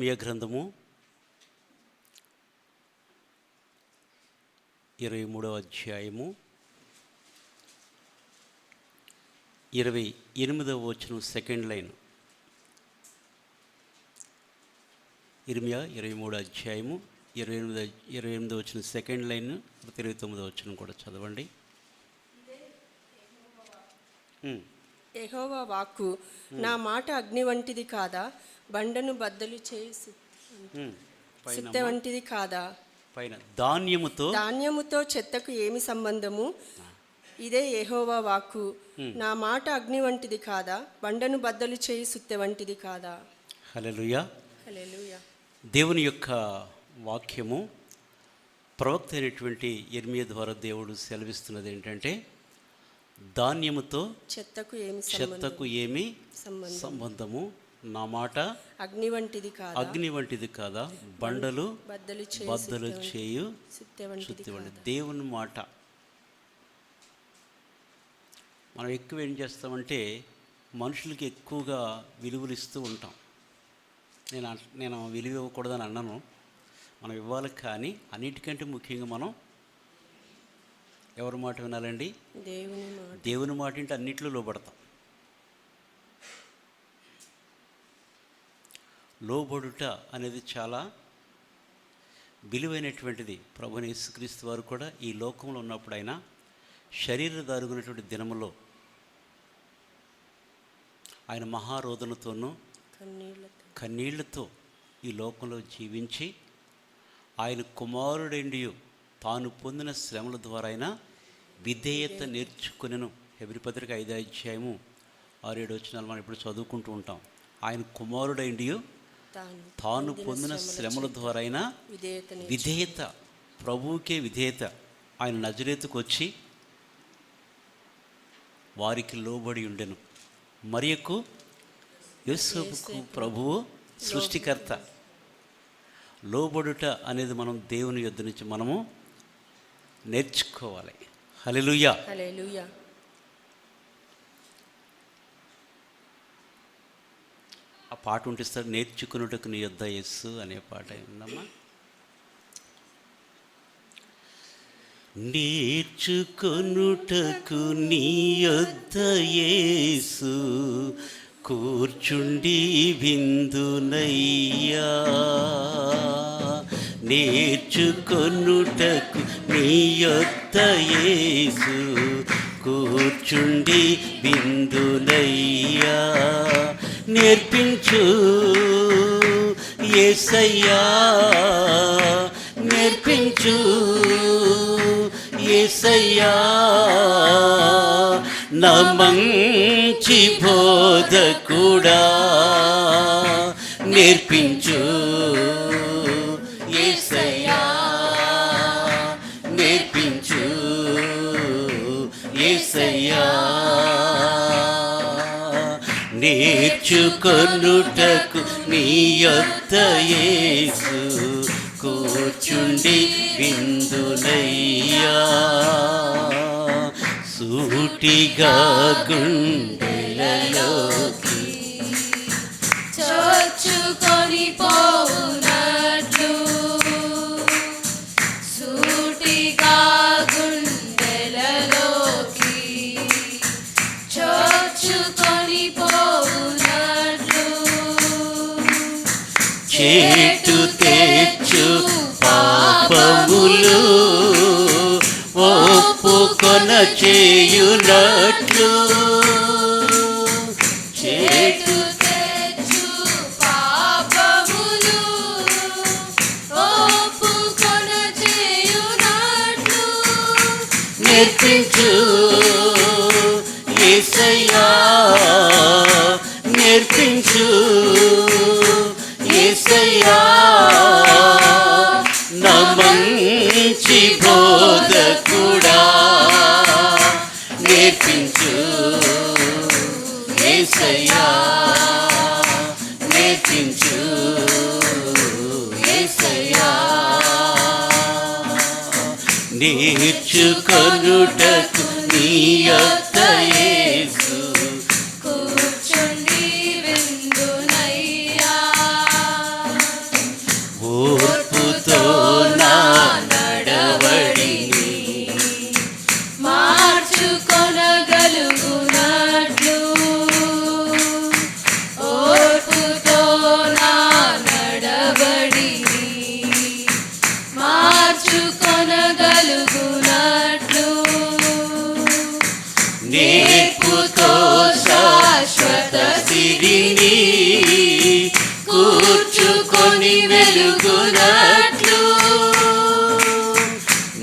ఇర్మియా గ్రంథము 23వ అధ్యాయము 28వ వచనం సెకండ్ లైన్. ఇర్మియా 23వ అధ్యాయము 28వ వచనం సెకండ్ లైన్, 29వ వచనం కూడా చదవండి. యెహోవా వాక్కు, నా మాట అగ్ని వంటిది కాదా, బండను బద్దలు చేయి సుత్తె వంటిది కాదా. పైన ధాన్యముతో చెత్తకు ఏమి సంబంధము? ఇదే యెహోవా వాక్కు, నా మాట అగ్ని వంటిది కాదా, బండను బద్దలు చేయి సుత్తె వంటిది కాదా. హల్లెలూయా. హల్లెలూయా. దేవుని యొక్క వాక్యము ప్రవక్త అయినటువంటి ఇర్మియా ద్వారా దేవుడు సెలవిస్తున్నది ఏంటంటే, ధాన్యముతో చెత్తకు ఏమి సంబంధము, నా మాట అగ్ని వంటిది కాదా, బండలు బద్దలు చేయు సుత్తె వంటిది. దేవుని మాట మనం ఎక్కువ ఏం చేస్తామంటే మనుషులకి ఎక్కువగా విలువలు ఇస్తూ ఉంటాం. నేను విలువ ఇవ్వకూడదని అన్నాను, మనం ఇవ్వాలి. కానీ అన్నిటికంటే ముఖ్యంగా మనం ఎవరి మాట వినాలండి? దేవుని మాట అంటే అన్నిట్లో లోబడతాం. లోబడుట అనేది చాలా విలువైనటువంటిది. ప్రభువైన యేసుక్రీస్తు వారు కూడా ఈ లోకంలో ఉన్నప్పుడు ఆయన శరీరధారుకున్నటువంటి దినములో ఆయన మహారోదనతోనూ కన్నీళ్లతో ఈ లోకంలో జీవించి, ఆయన కుమారుడేండి తాను పొందిన శ్రమల ద్వారా ఆయన విధేయత నేర్చుకునేను. హెబ్రీ పత్రిక 5వ అధ్యాయము 6-7 వచనాలు మనం ఇప్పుడు చదువుకుంటూ ఉంటాం. ఆయన కుమారుడైండి తాను పొందిన శ్రమల ద్వారా అయినా విధేయత, ప్రభువుకే విధేయత. ఆయన నజరేతుకు వచ్చి వారికి లోబడి ఉండెను. మరియకు యోసేపుకు ప్రభువు సృష్టికర్త. లోబడుట అనేది మనం దేవుని యొద్ద నుంచి మనము నేర్చుకోవాలి. హల్లెలూయా. హల్లెలూయా. ఆ పాట ఉంటిస్తారు, నేర్చుకున్నటకు నీ యొద్ద యేసు అనే పాట ఉందమ్మా. నేర్చుకొనుటకు నీ యొద్ద యేసు కూర్చుండి విందునయ్యా, నేర్చుకొనుటకు నీ యొద్ద యేసు కూర్చుండి విందునయ్యా, నేర్పించు యేసయ్యా, నేర్పించు యేసయ్యా, నా మంచి బోధకుడా, నేర్పించు యేసయ్యా, నేర్పించు యేసయ్యా, నేర్చుకొనుటకు నీ యొద్ద యేసు కూర్చుండి విందునయ్యా, సూటిగా గుండెలలోకి చొచ్చుకొని పోవునట్లు, సూటిగా గుండెలలోకి చొచ్చుకొని పోవునట్లు, చేటు తెచ్చు పాపములు ఒప్పుకొన చేయునట్లు, చేటు తెచ్చు పాపములు ఒప్పుకొన చేయునట్లు, నేర్పించు యేసయ్యా, నేర్పించు యేసయ్యా, నా మంచి బోధకుడా, నేర్పించు యేసయ్యా, నేర్పించు యేసయ్యా, నేర్చుకొనుటకు నీ యొద్ద యేసు కూర్చుండి విందునయ్యా, నేర్పుతో శాశ్వత సిరిని కూర్చుకొని వెలుగునట్లు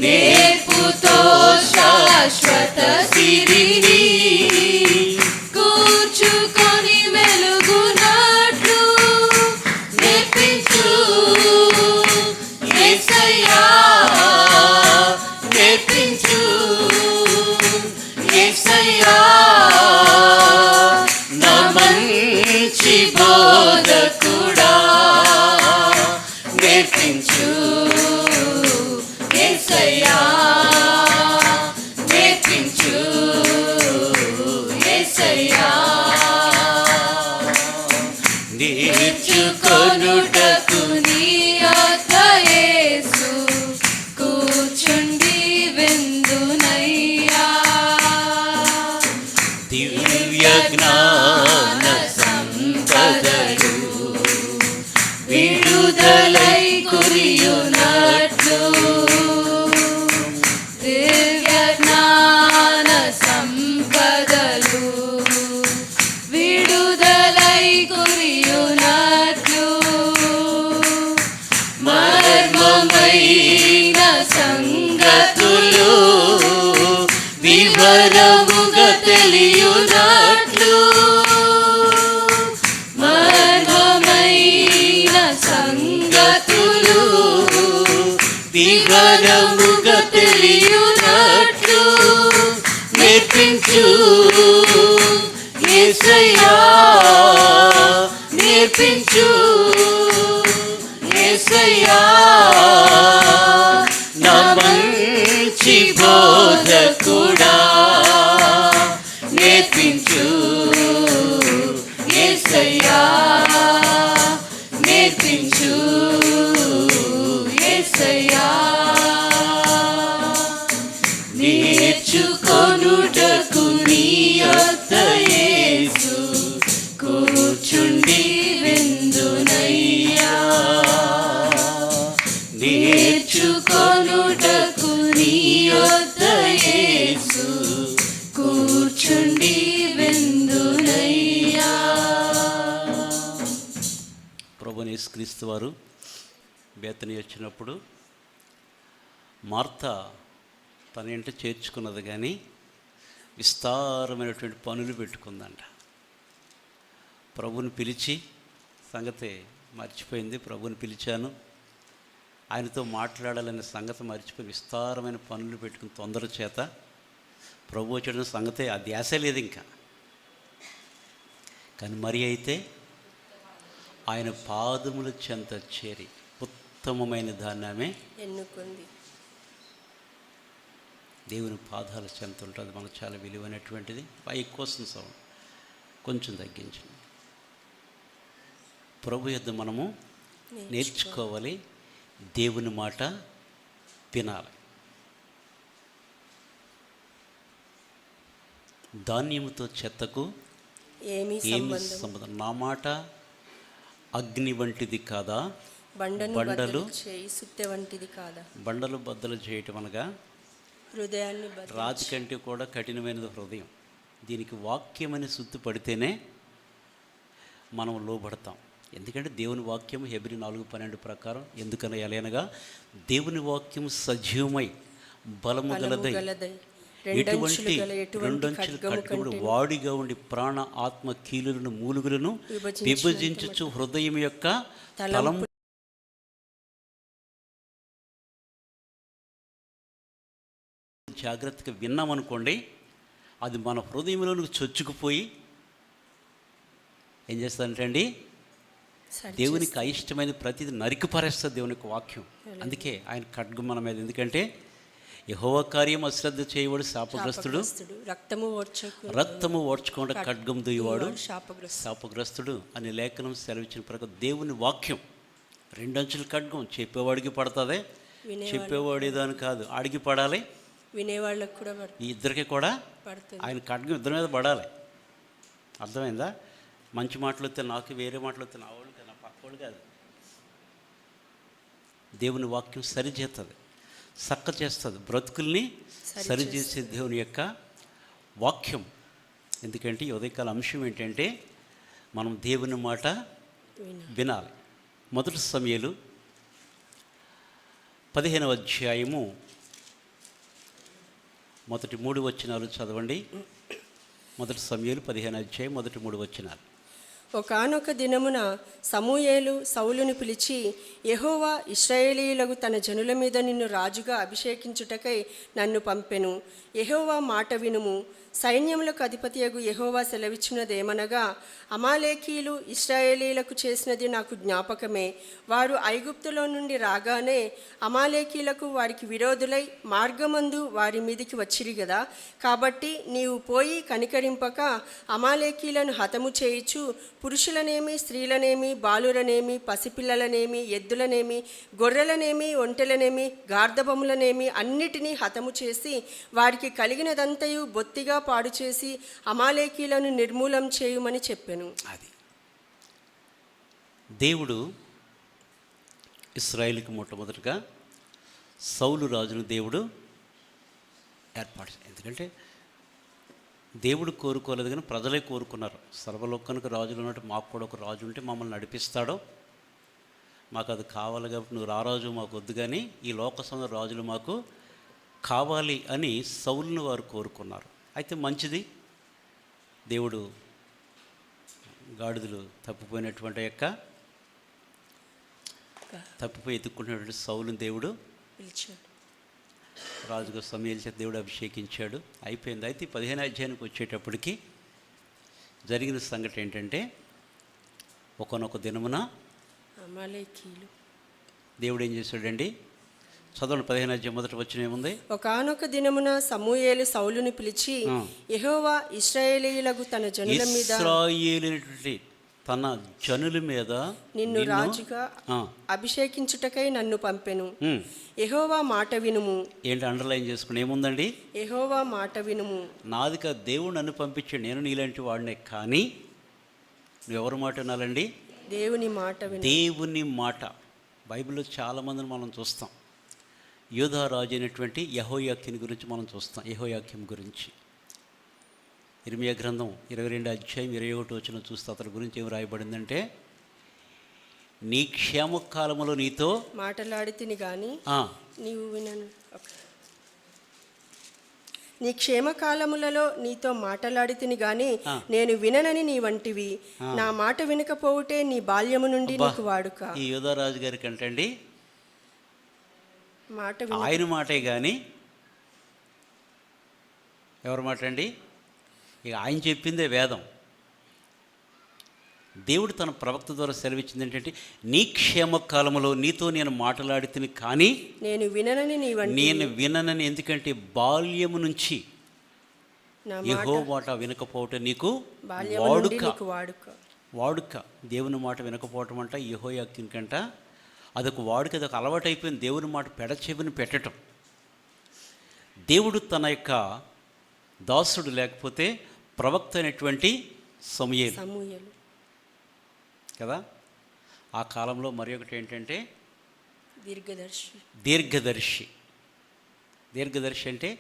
నేర్పుతో శాశ్వత సిరిని కూర్చుకొని వెలుగునట్లు నేర్పించు యేసయ్యా నేర్పించు యేసయ్యా నా మంచి బోధకుడా నేర్పించు యేసయ్యా నేర్పించు యేసయ్యా నేర్చుకొనుటకు నీ యొద్ద యేసు కూర్చుండి విందునయ్యా దివ్య జ్ఞాన సంపదలు విడుదలై కురియునట్లు దివ్య జ్ఞాన సంపదలు విడుదలై కురియునట్లు మర్మమైన సంగతులు వివరముగా తెలియునట్లు మర్మమైన సంగతులు వివరముగా తెలియునట్లు నేర్పించు యేసయ్యా నేర్పించు యేసయ్యా నా మంచి బోధకుడా నేర్పించు యేసయ్యా నేర్పించు యేసయ్యా నేర్చుకొనుటకు నీ యొద్ద యేసు కూర్చుండి విందునయ్యా నేర్చుకొనుటకు నీ యొద్ద యేసు కూర్చుండి విందునయ్యా ప్రభువైన యేసుక్రీస్తు వారు బేతనీ వచ్చినప్పుడు మార్త తన ఇంట చేర్చుకున్నది కానీ విస్తారమైనటువంటి పనులు పెట్టుకుందంట. ప్రభుని పిలిచి సంగతి మర్చిపోయింది. ప్రభుని పిలిచాను, ఆయనతో మాట్లాడాలనే సంగతి మర్చిపోయి విస్తారమైన పనులు పెట్టుకుని తొందర చేత ప్రభు వచ్చేసిన సంగతే ఆ ధ్యాస లేదు ఇంకా. కానీ మరి అయితే ఆయన పాదముల చెంత చేరి ఉత్తమమైన దాన్ని ఆమె ఎన్నుకుంది. దేవుని పాదాల చెంత ఉంటుంది, మనకు చాలా విలువైనటువంటిది. పైకి వస్తుంది సౌండ్ కొంచెం తగ్గించండి. ప్రభు యొద్ద మనము నేర్చుకోవాలి, దేవుని మాట వినాలి. ధాన్యముతో చెత్తకు ఏమి ఏమి సంబంధం? నా మాట అగ్ని వంటిది కాదా, బండలు చేయి సుత్తె వంటిది కాదా. బండలు బద్దలు చేయటం అనగా హృదయాన్ని రాతి కంటే కూడా కఠినమైనది హృదయం. దీనికి వాక్యమని సుత్తు పడితేనే మనం లోబడతాం. ఎందుకంటే దేవుని వాక్యం హెబ్రీ 4:12 ప్రకారం ఎందుకన ఎలయనగా దేవుని వాక్యం సజీవమై బలము గలదై ఎటువంటి రెండంచుల ఖడ్గముడు వాడిగా ఉండి ప్రాణ ఆత్మ కీలులను మూలుగులను విభజించుచు హృదయం యొక్క తలంపు జాగ్రత్తగా విన్నామనుకోండి, అది మన హృదయంలోనికి చొచ్చుకుపోయి ఏం చేస్తుందంటే అండి, దేవునికి అయిష్టమైన ప్రతిదీ నరికి పారేస్తుంది దేవుని యొక్క వాక్యం. అందుకే ఆయన ఖడ్గం మన మీద. ఎందుకంటే యెహోవా కార్యం అశ్రద్ధ చేయవాడు శాపగ్రస్తుడు, రక్తము ఓడ్చకుండా ఖడ్గం దుయ్యవాడు శాపగ్రస్తుడు అని లేఖనం సెలవిచ్చిన ప్రకారం దేవుని వాక్యం రెండంచుల ఖడ్గం. చెప్పేవాడికి పడుతుంది, చెప్పేవాడి దాని కాదు, ఆడికి పడాలి, వినేవాళ్ళకి కూడా ఈ ఇద్దరికి కూడా ఆయన ఖడ్గం ఇద్దరి మీద పడాలి. అర్థమైందా? మంచి మాటలు వస్తే నాకు, వేరే మాటలు వస్తే నా వాళ్ళు కాదు, నా పక్క వాళ్ళు కాదు. దేవుని వాక్యం సరిచేస్తుంది, చక్క చేస్తుంది, బ్రతుకుల్ని సరిచేసే దేవుని యొక్క వాక్యం. ఎందుకంటే ఈ ఉదయకాల అంశం ఏంటంటే మనం దేవుని మాట వినాలి. మొదటి సమూయేలు 15వ అధ్యాయము మొదటి 3 వచనాలు చదవండి. మొదటి సమూయేలు 15వ అధ్యాయం మొదటి 3 వచనాలు. ఒకానొక దినమున సమూయేలు సౌలుని పిలిచి, యెహోవా ఇశ్రాయేలీయులకు తన జనుల మీద నిన్ను రాజుగా అభిషేకించుటకై నన్ను పంపెను. యెహోవా మాట వినుము. సైన్యములకు అధిపతియగు యెహోవా సెలవిచ్చినదేమనగా, అమాలేకీయులు ఇశ్రాయేలీయులకు చేసినది నాకు జ్ఞాపకమే. వారు ఐగుప్తులో నుండి రాగానే అమాలేకీయులకు వారికి విరోధులై మార్గమందు వారి మీదికి వచ్చిరి గదా. కాబట్టి నీవు పోయి కనికరింపక అమాలేకీయులను హతము చేయుచు పురుషులనేమి, స్త్రీలనేమి, బాలురనేమి, పసిపిల్లలనేమి, ఎద్దులనేమి, గొర్రెలనేమి, ఒంటెలనేమి, గార్ధబములనేమి అన్నిటినీ హతము చేసి వారికి కలిగినదంతయు బొత్తిగా పాడు చేసి అమాలేకీయులను నిర్మూలం చేయుమని చెప్పెను. అది దేవుడు ఇశ్రాయేలుకి మొట్టమొదటిగా సౌలు రాజును దేవుడు ఏర్పాటు. ఎందుకంటే దేవుడు కోరుకోలేదు కానీ ప్రజలే కోరుకున్నారు. సర్వలోకానికి రాజులు ఉన్నట్టు మాకు కూడా ఒక రాజు ఉంటే మమ్మల్ని నడిపిస్తాడో, మాకు అది కావాలి కాబట్టి నువ్వు రారాజు మాకు వద్దు, కానీ ఈ లోక సంబంధ రాజులు మాకు కావాలి అని సౌలును వారు కోరుకున్నారు. అయితే మంచిది, దేవుడు గాడిదలు తప్పిపోయినటువంటి తప్పిపోయి ఎత్తుకుంటున్నటువంటి సౌలుని దేవుడు పిలిచాడు. రాజుగా సమూయేలు చేత దేవుడు అభిషేకించాడు. అయిపోయింది. అయితే 15వ అధ్యాయానికి వచ్చేటప్పటికి జరిగిన సంగతి ఏంటంటే, ఒకనొక దినమున అమాలేకీయులు దేవుడు ఏం చేశాడండి? చదవండి. 15వ అధ్యాయం మొదటి వచనం ఏముంది? ఒకానొక దినమున సమూయేలు సౌలుని పిలిచి, యెహోవా ఇశ్రాయేలీయులకు తన జనుల మీద తన జనుల మీద నిన్ను రాజుగా అభిషేకించుటకై నన్ను పంపెను. యెహోవా మాట వినుము. ఏంటి అండర్లైన్ చేసుకుని ఏముందండి? యెహోవా మాట వినుము. నాదిక దేవుడు నన్ను పంపించాడు, నేను నీలాంటి వాడినే. కానీ నువ్వెవరి మాట వినాలండి? దేవుని మాట విను. దేవుని మాట. బైబిల్లో చాలామందిని మనం చూస్తాం. యోధా రాజు అయినటువంటి యెహోయాకీను గురించి మనం చూస్తాం. యెహోయాకీము గురించి ఇర్మియా గ్రంథం 22వ అధ్యాయం 21వ వచనం చూస్తే అతని గురించి ఏం రాయబడిందంటే, నీ క్షేమకాలములో నీతో మాట్లాడితిని గాని నీవు వినను. నీ క్షేమకాలములలో నీతో మాట్లాడితిని గాని నేను విననని నీ వంటివి. నా మాట వినకపోవుటే నీ బాల్యము నుండి నీకు వాడుక. ఈ యోధా రాజు గారికి అంటండి మాట ఆయన మాటే కానీ ఎవరి మాట అండి? ఇక ఆయన చెప్పిందే వేదం. దేవుడు తన ప్రవక్త ద్వారా సెలవిచ్చింది ఏంటంటే, నీ క్షేమకాలంలో నీతో నేను మాట్లాడితిని కానీ నేను విననని నేను విననని. ఎందుకంటే బాల్యము నుంచి యెహోవా మాట వినకపోవటం నీకు వాడుక. దేవుని మాట వినకపోవటం అంట యెహోయాకీను కంట అదొక వాడుక, అదొక అలవాటు అయిపోయింది. దేవుని మాట పెడచెవిని పెట్టడం. దేవుడు తన యొక్క దాసుడు లేకపోతే ప్రవక్త అయినటువంటి సమూయేలు కదా. ఆ కాలంలో మరి ఒకటి ఏంటంటే దీర్ఘదర్శి అంటే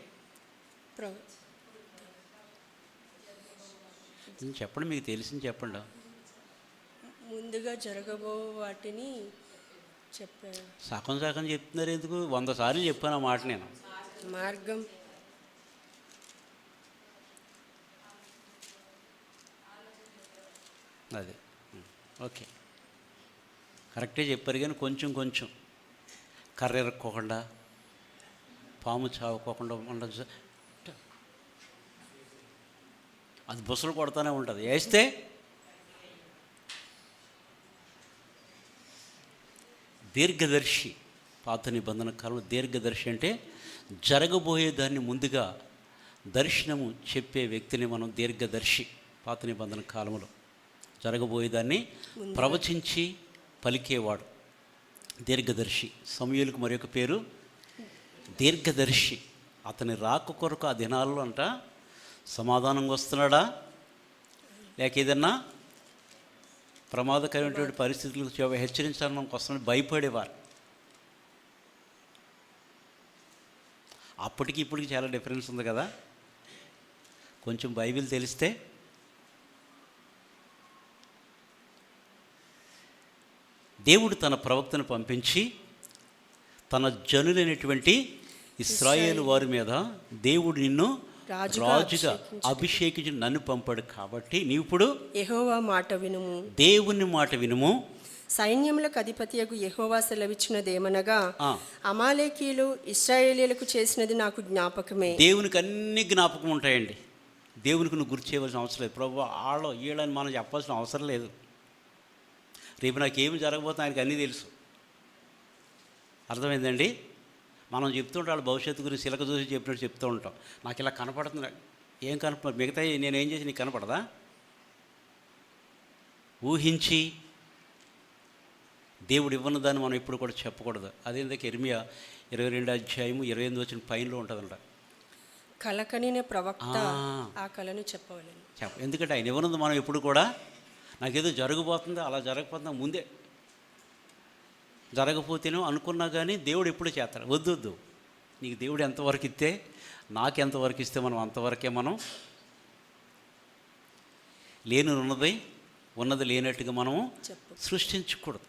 చెప్పండి, మీకు తెలిసింది చెప్పండి. ముందుగా జరగబో వాటిని చెప్పారు. సగం చెప్తున్నారు ఎందుకు? 100 సార్లు చెప్పాను ఆ మాట నేను. మార్గం అది ఓకే, కరెక్టే చెప్పారు. కానీ కొంచెం కర్ర ఎరక్కోకుండా, పాము చావుకోకుండా ఉండదు. అది బుసలు కొడతానే ఉంటుంది. వేస్తే దీర్ఘదర్శి. పాత నిబంధన కాలంలో దీర్ఘదర్శి అంటే జరగబోయే దాన్ని ముందుగా దర్శనము చెప్పే వ్యక్తిని మనం దీర్ఘదర్శి. పాత నిబంధన కాలంలో జరగబోయేదాన్ని ప్రవచించి పలికేవాడు దీర్ఘదర్శి. సమూయేలుకు మరి ఒక పేరు దీర్ఘదర్శి. అతని రాక కొరకు ఆ దినాల్లో అంట సమాధానంగా వస్తున్నాడా, లేక ఏదన్నా ప్రమాదకరమైనటువంటి పరిస్థితులకు హెచ్చరించడానికి వస్తున్నాడు భయపడేవారు. అప్పటికి ఇప్పటికి చాలా డిఫరెన్స్ ఉంది కదా. కొంచెం బైబిల్ తెలిస్తే దేవుడు తన ప్రవక్తను పంపించి తన జనులైనటువంటి ఇశ్రాయేలు వారి మీద దేవుడు నిన్ను రాజుగా అభిషేకించి నన్ను పంపాడు. కాబట్టి నీవు ఇప్పుడు యెహోవా మాట వినుము, దేవుని మాట వినుము. సైన్యములకు అధిపతియగు యెహోవా సెలవిచ్చినదేమనగా, అమాలేకీయులు ఇశ్రాయేలీయులకు చేసినది నాకు జ్ఞాపకమే. దేవునికి అన్ని జ్ఞాపకం ఉంటాయండి. దేవునికి నువ్వు గుర్తు చేయవలసిన అవసరం లేదు. ప్రభు వీళ్ళని మనం చెప్పాల్సిన అవసరం లేదు. రేపు నాకేమి జరగబోతుందో ఆయనకి అన్నీ తెలుసు. అర్థమైందండి? మనం చెప్తుంటాం వాళ్ళ భవిష్యత్తు గురించి సిలక చూసి చెప్పినట్టు చెప్తూ ఉంటాం. నాకు ఇలా కనపడుతుంది, ఏం కనపడ మిగతా నేనేం చేసి నీకు కనపడదా? ఊహించి దేవుడు ఇవ్వని దాన్ని మనం ఎప్పుడు కూడా చెప్పకూడదు. అదేందుకు ఇర్మియా 22:28 పైనలో ఉంటుందంట. కలకనిన ప్రవక్త ఆ కలను చెప్పవలెను. ఎందుకంటే ఆయన ఇవ్వనుంది మనం ఎప్పుడు కూడా నాకేదో జరగబోతుందో అలా జరగబోతుందా ముందే జరగపోతేనో అనుకున్నా కానీ దేవుడు ఎప్పుడు చేస్తాడు. వద్దు, నీకు దేవుడు ఎంతవరకు ఇస్తే నాకు ఎంతవరకు ఇస్తే మనం అంతవరకే మనం లేని ఉన్నది లేనట్టుగా మనము సృష్టించకూడదు.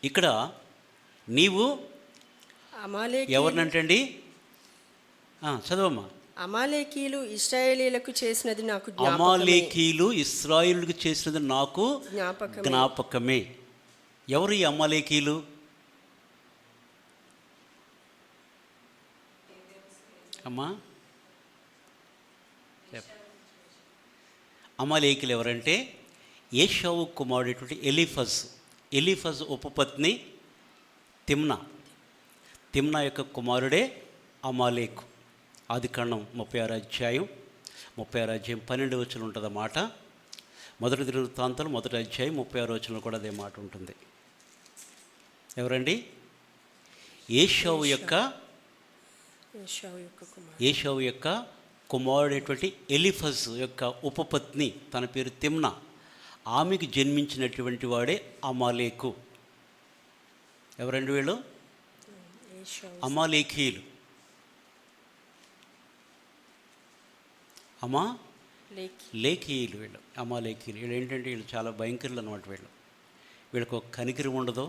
ఇక్కడ నీవు ఎవరినంటండి? చదవమ్మా. అమాలేకీయులు ఇశ్రాయేలీయులకు చేసినది నాకు అమాలేకీయులు ఇశ్రాయేలులకు చేసినది నాకు జ్ఞాపకమే. ఎవరు ఈ అమాలేకీయులు? అమ్మా అమాలేకీయులు ఎవరంటే ఏషావు కుమారుడైనటువంటి ఎలీఫజ్ ఉపపత్ని తిమ్నా యొక్క కుమారుడే అమాలేకు. ఆదికాండం 36 అధ్యాయం 12 వచనం ఉంటుంది అన్నమాట. మొదటి దినవృత్తాంతాలు 1వ అధ్యాయం 36 వచనంలో కూడా అదే మాట ఉంటుంది. ఎవరండి? ఏషావు యొక్క కుమారుడైనటువంటి ఎలీఫజ్ యొక్క ఉపపత్ని, తన పేరు తిమ్నా. ఆమెకు జన్మించినటువంటి వాడే అమాలేకు. ఎవరండి వీళ్ళు? అమాలేకీయులు. లేఖీయులు వీళ్ళు. అమాలేకీయులు వీళ్ళు ఏంటంటే వీళ్ళు చాలా భయంకరులు అన్నమాట. వీళ్ళకు ఒక కనికరం ఉండదు,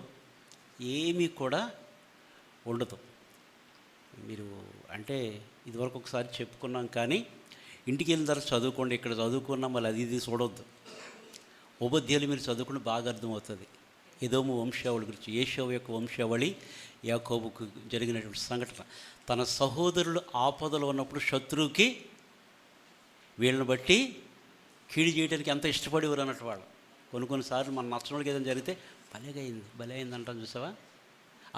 ఏమీ కూడా ఉండదు. మీరు అంటే ఇదివరకు ఒకసారి చెప్పుకున్నాం, కానీ ఇంటికి వెళ్ళిన తర్వాత చదువుకోండి. ఇక్కడ చదువుకున్నా మళ్ళీ అది ఇది చూడవద్దు. ఉపాధ్యాయులు మీరు చదువుకుంటే బాగా అర్థమవుతుంది. ఎదోము వంశావళి గురించి, ఏషావు యొక్క వంశావళి, యాకోబుకు జరిగినటువంటి సంఘటన. తన సహోదరులు ఆపదలో ఉన్నప్పుడు శత్రువుకి వీళ్ళని బట్టి కీడు చేయడానికి ఎంత ఇష్టపడేవారు అన్నట్టు వాళ్ళు. కొన్నిసార్లు మన నచ్చని వాళ్ళకి ఏదైనా జరిగితే భలే అయింది అంటాం, చూసావా?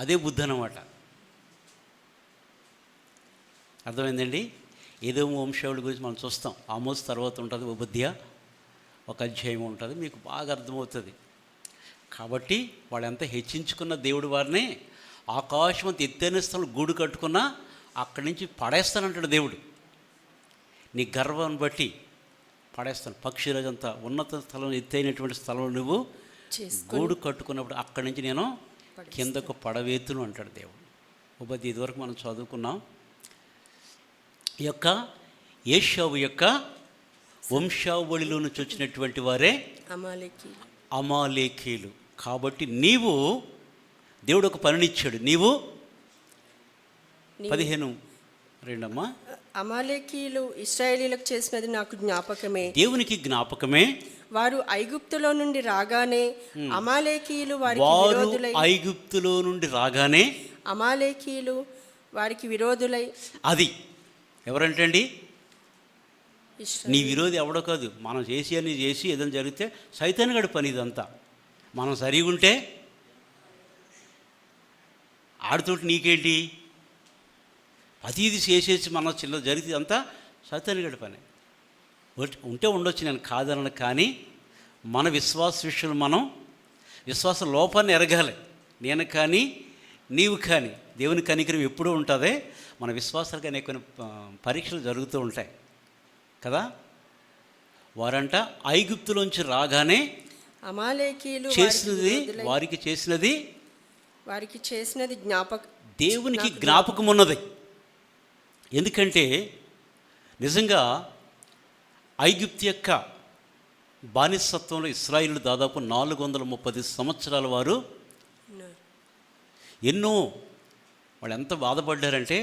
అదే బుద్ధి అన్నమాట. అర్థమైందండి? ఎదోము వంశావళి గురించి మనం చూస్తాం. ఆమోస్ తర్వాత ఉంటుంది ఉపాధ్యాయ, ఒక అధ్యాయం ఉంటుంది, మీకు బాగా అర్థమవుతుంది. కాబట్టి వాళ్ళు ఎంత హెచ్చించుకున్న దేవుడు వారిని ఆకాశం అంత ఎత్తైన స్థలం గూడు కట్టుకున్నా అక్కడి నుంచి పడేస్తానంటాడు దేవుడు. నీ గర్వాన్ని బట్టి పడేస్తాను. పక్షిరాజంతా ఉన్నత స్థలం, ఎత్తైనటువంటి స్థలంలో నువ్వు గూడు కట్టుకున్నప్పుడు అక్కడి నుంచి నేను కిందకు పడవేతును అంటాడు దేవుడు. ఉపాధి ఇదివరకు మనం చదువుకున్నాం. ఈ యొక్క ఏషావు యొక్క వంశావళిలో నుంచి వచ్చినటువంటి వారే అమాలేకీయులు. కాబట్టి నీవు దేవుడు ఒక పనినిచ్చాడు. నీవు 15:2 అమ్మా. అమాలేకీయులు ఇశ్రాయేలీయులకు చేసినది నాకు జ్ఞాపకమే. దేవునికి జ్ఞాపకమే. వారు ఐగుప్తులో నుండి రాగానే అమాలేకీయులు వారికి విరోధులై అది ఎవరంటండి? నీ విరోధి ఎవడో కాదు. మనం చేసి ఏదైనా జరిగితే సైతానుగాడి పని ఇదంతా. మనం సరిగా ఉంటే ఆడితోటి నీకేంటి? ప్రతిదీ చేసేసి మన చిన్న జరిగితే అంతా సైతానుగాడి పని. ఉంటే ఉండొచ్చు, నేను కాదనను. కానీ మన విశ్వాస విషయంలో మనం విశ్వాస లోపాన్ని ఎరగాలి. నేను కానీ నీవు కానీ దేవుని కనికరం ఎప్పుడూ ఉంటుంది. మన విశ్వాసాలకు అనేక పరీక్షలు జరుగుతూ ఉంటాయి కదా. వారంట ఐగుప్తులోంచి రాగానే అమాలేకీయులు వారికి చేసినది జ్ఞాపకం, దేవునికి జ్ఞాపకం ఉన్నది. ఎందుకంటే నిజంగా ఐగుప్తు యొక్క బానిసత్వంలో ఇశ్రాయేలు దాదాపు 430 సంవత్సరాల వారు ఎన్నో వాళ్ళు ఎంత బాధపడ్డారంటే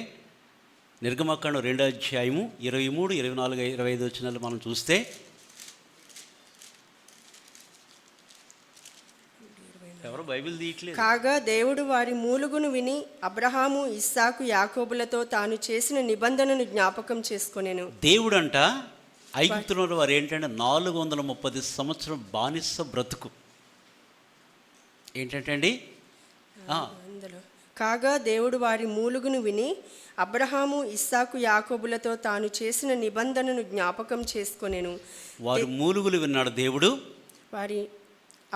నిర్గమకాండం 2వ అధ్యాయము 23, 24, 25 వచనాలు మనం చూస్తే ఎవరు బైబిల్ తీయట్లేదు. కాగా దేవుడు వారి మూలుగును విని అబ్రహాము, ఇస్సాకు, యాకోబులతో తాను చేసిన నిబంధనను జ్ఞాపకం చేసుకొనెను. దేవుడు అంట ఐగుప్తులో వారు ఏంటంటే 430 సంవత్సరం బానిస బ్రతుకు ఏంటంటే అండి అందులో కాగా దేవుడు వారి మూలుగును విని అబ్రహాము, ఇస్సాకు, యాకోబులతో తాను చేసిన నిబంధనను జ్ఞాపకం చేసుకొనెను. వారి మూలుగులు విన్నాడు దేవుడు. వారి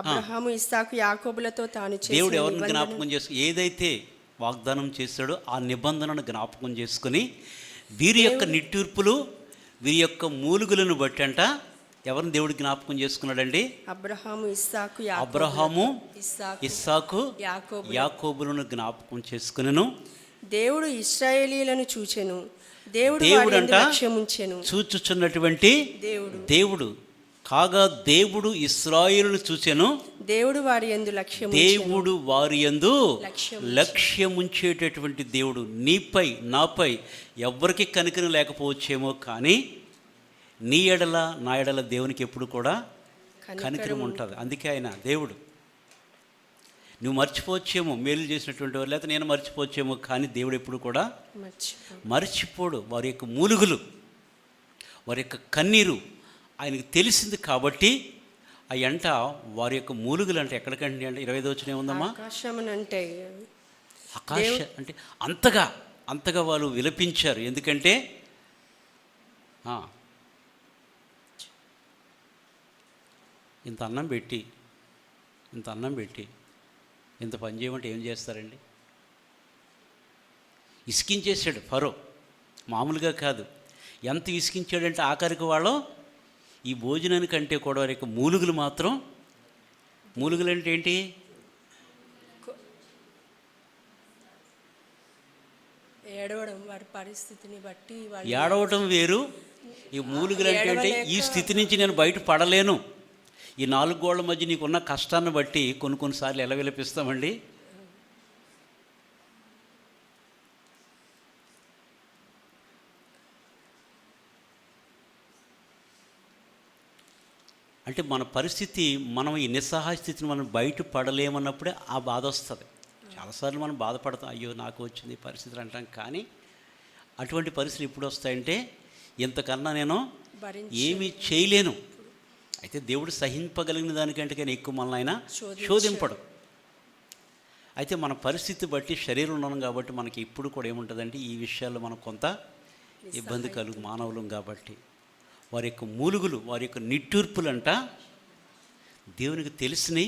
అబ్రహాము, ఇస్సాకు, యాకోబులతో తాను దేవుడు చేసిన ఎవరిని నిబంధన జ్ఞాపకం చేసుకుని ఏదైతే వాగ్దానం చేశాడో ఆ నిబంధనను జ్ఞాపకం చేసుకుని వీరి యొక్క నిట్టూర్పులు వీరి యొక్క మూలుగులను బట్టి అంట ఎవరిని దేవుడు జ్ఞాపకం చేసుకున్నాడండి? అబ్రహాము, ఇస్సాకు, అబ్రహాము, ఇస్సాకు, ఇస్సాకు, యాకోబు. యాకోబులను జ్ఞాపకం చేసుకునెను. దేవుడు ఇశ్రాయేలీలను చూచెను. దేవుడు దేవుడంట లక్ష్యముంచెను. చూచుచున్నటువంటి దేవుడు కాగా దేవుడు ఇశ్రాయేలును చూచెను. దేవుడు వారి యందు దేవుడు వారి యందు లక్ష్యముంచేటటువంటి దేవుడు. నీపై నాపై ఎవ్వరికి కనికరం లేకపోవచ్చేమో కానీ నీ ఎడల నా ఎడల దేవునికి ఎప్పుడు కూడా కనికరం ఉంటుంది. అందుకే ఆయన దేవుడు. నువ్వు మర్చిపోవచ్చేమో మేలు చేసినటువంటి వారు, లేకపోతే నేను మర్చిపోవచ్చేమో కానీ దేవుడు ఎప్పుడు కూడా మర్చిపోడు. వారి యొక్క మూలుగులు వారి యొక్క కన్నీరు ఆయనకు తెలిసింది కాబట్టి ఆ ఎంట వారి యొక్క మూలుగులు అంటే ఎక్కడికంటే అంటే 25 వచ్చిన ఏముందమ్మా ఆకాశ అంటే అంతగా వాళ్ళు విలపించారు. ఎందుకంటే ఇంత అన్నం పెట్టి ఇంత పని చేయమంటే ఏం చేస్తారండి? ఇసికించేసాడు ఫరో, మామూలుగా కాదు. ఎంత ఇసికించాడంటే ఆఖరికి వాళ్ళు ఈ భోజనానికంటే కూడా వారి యొక్క మూలుగులు మాత్రం, మూలుగులు అంటే ఏంటి? ఏడవడం, వారి పరిస్థితిని బట్టి ఏడవటం వేరు. ఈ మూలుగులు అంటే ఈ స్థితి నుంచి నేను బయట పడలేను, ఈ 4 గోళ్ల మధ్య నీకున్న కష్టాన్ని బట్టి కొన్నిసార్లు ఎలా విలపిస్తామండి? అంటే మన పరిస్థితి, మనం ఈ నిస్సహాయ స్థితిని మనం బయట పడలేమన్నప్పుడే ఆ బాధ వస్తుంది. చాలాసార్లు మనం బాధపడతాం, అయ్యో నాకు వచ్చింది పరిస్థితులు అంటాం. కానీ అటువంటి పరిస్థితులు ఎప్పుడు వస్తాయంటే ఇంతకన్నా నేను ఏమీ చేయలేను. అయితే దేవుడు సహింపగలిగిన దానికంటే కానీ ఎక్కువ మనల్ని ఆయన శోధింపడు. అయితే మన పరిస్థితి బట్టి శరీరం ఉన్నాం కాబట్టి మనకి ఇప్పుడు కూడా ఏముంటుందంటే ఈ విషయాల్లో మనం కొంత ఇబ్బంది మానవులం కాబట్టి వారి యొక్క మూలుగులు వారి యొక్క నిట్టూర్పులంట దేవునికి తెలిసినవి.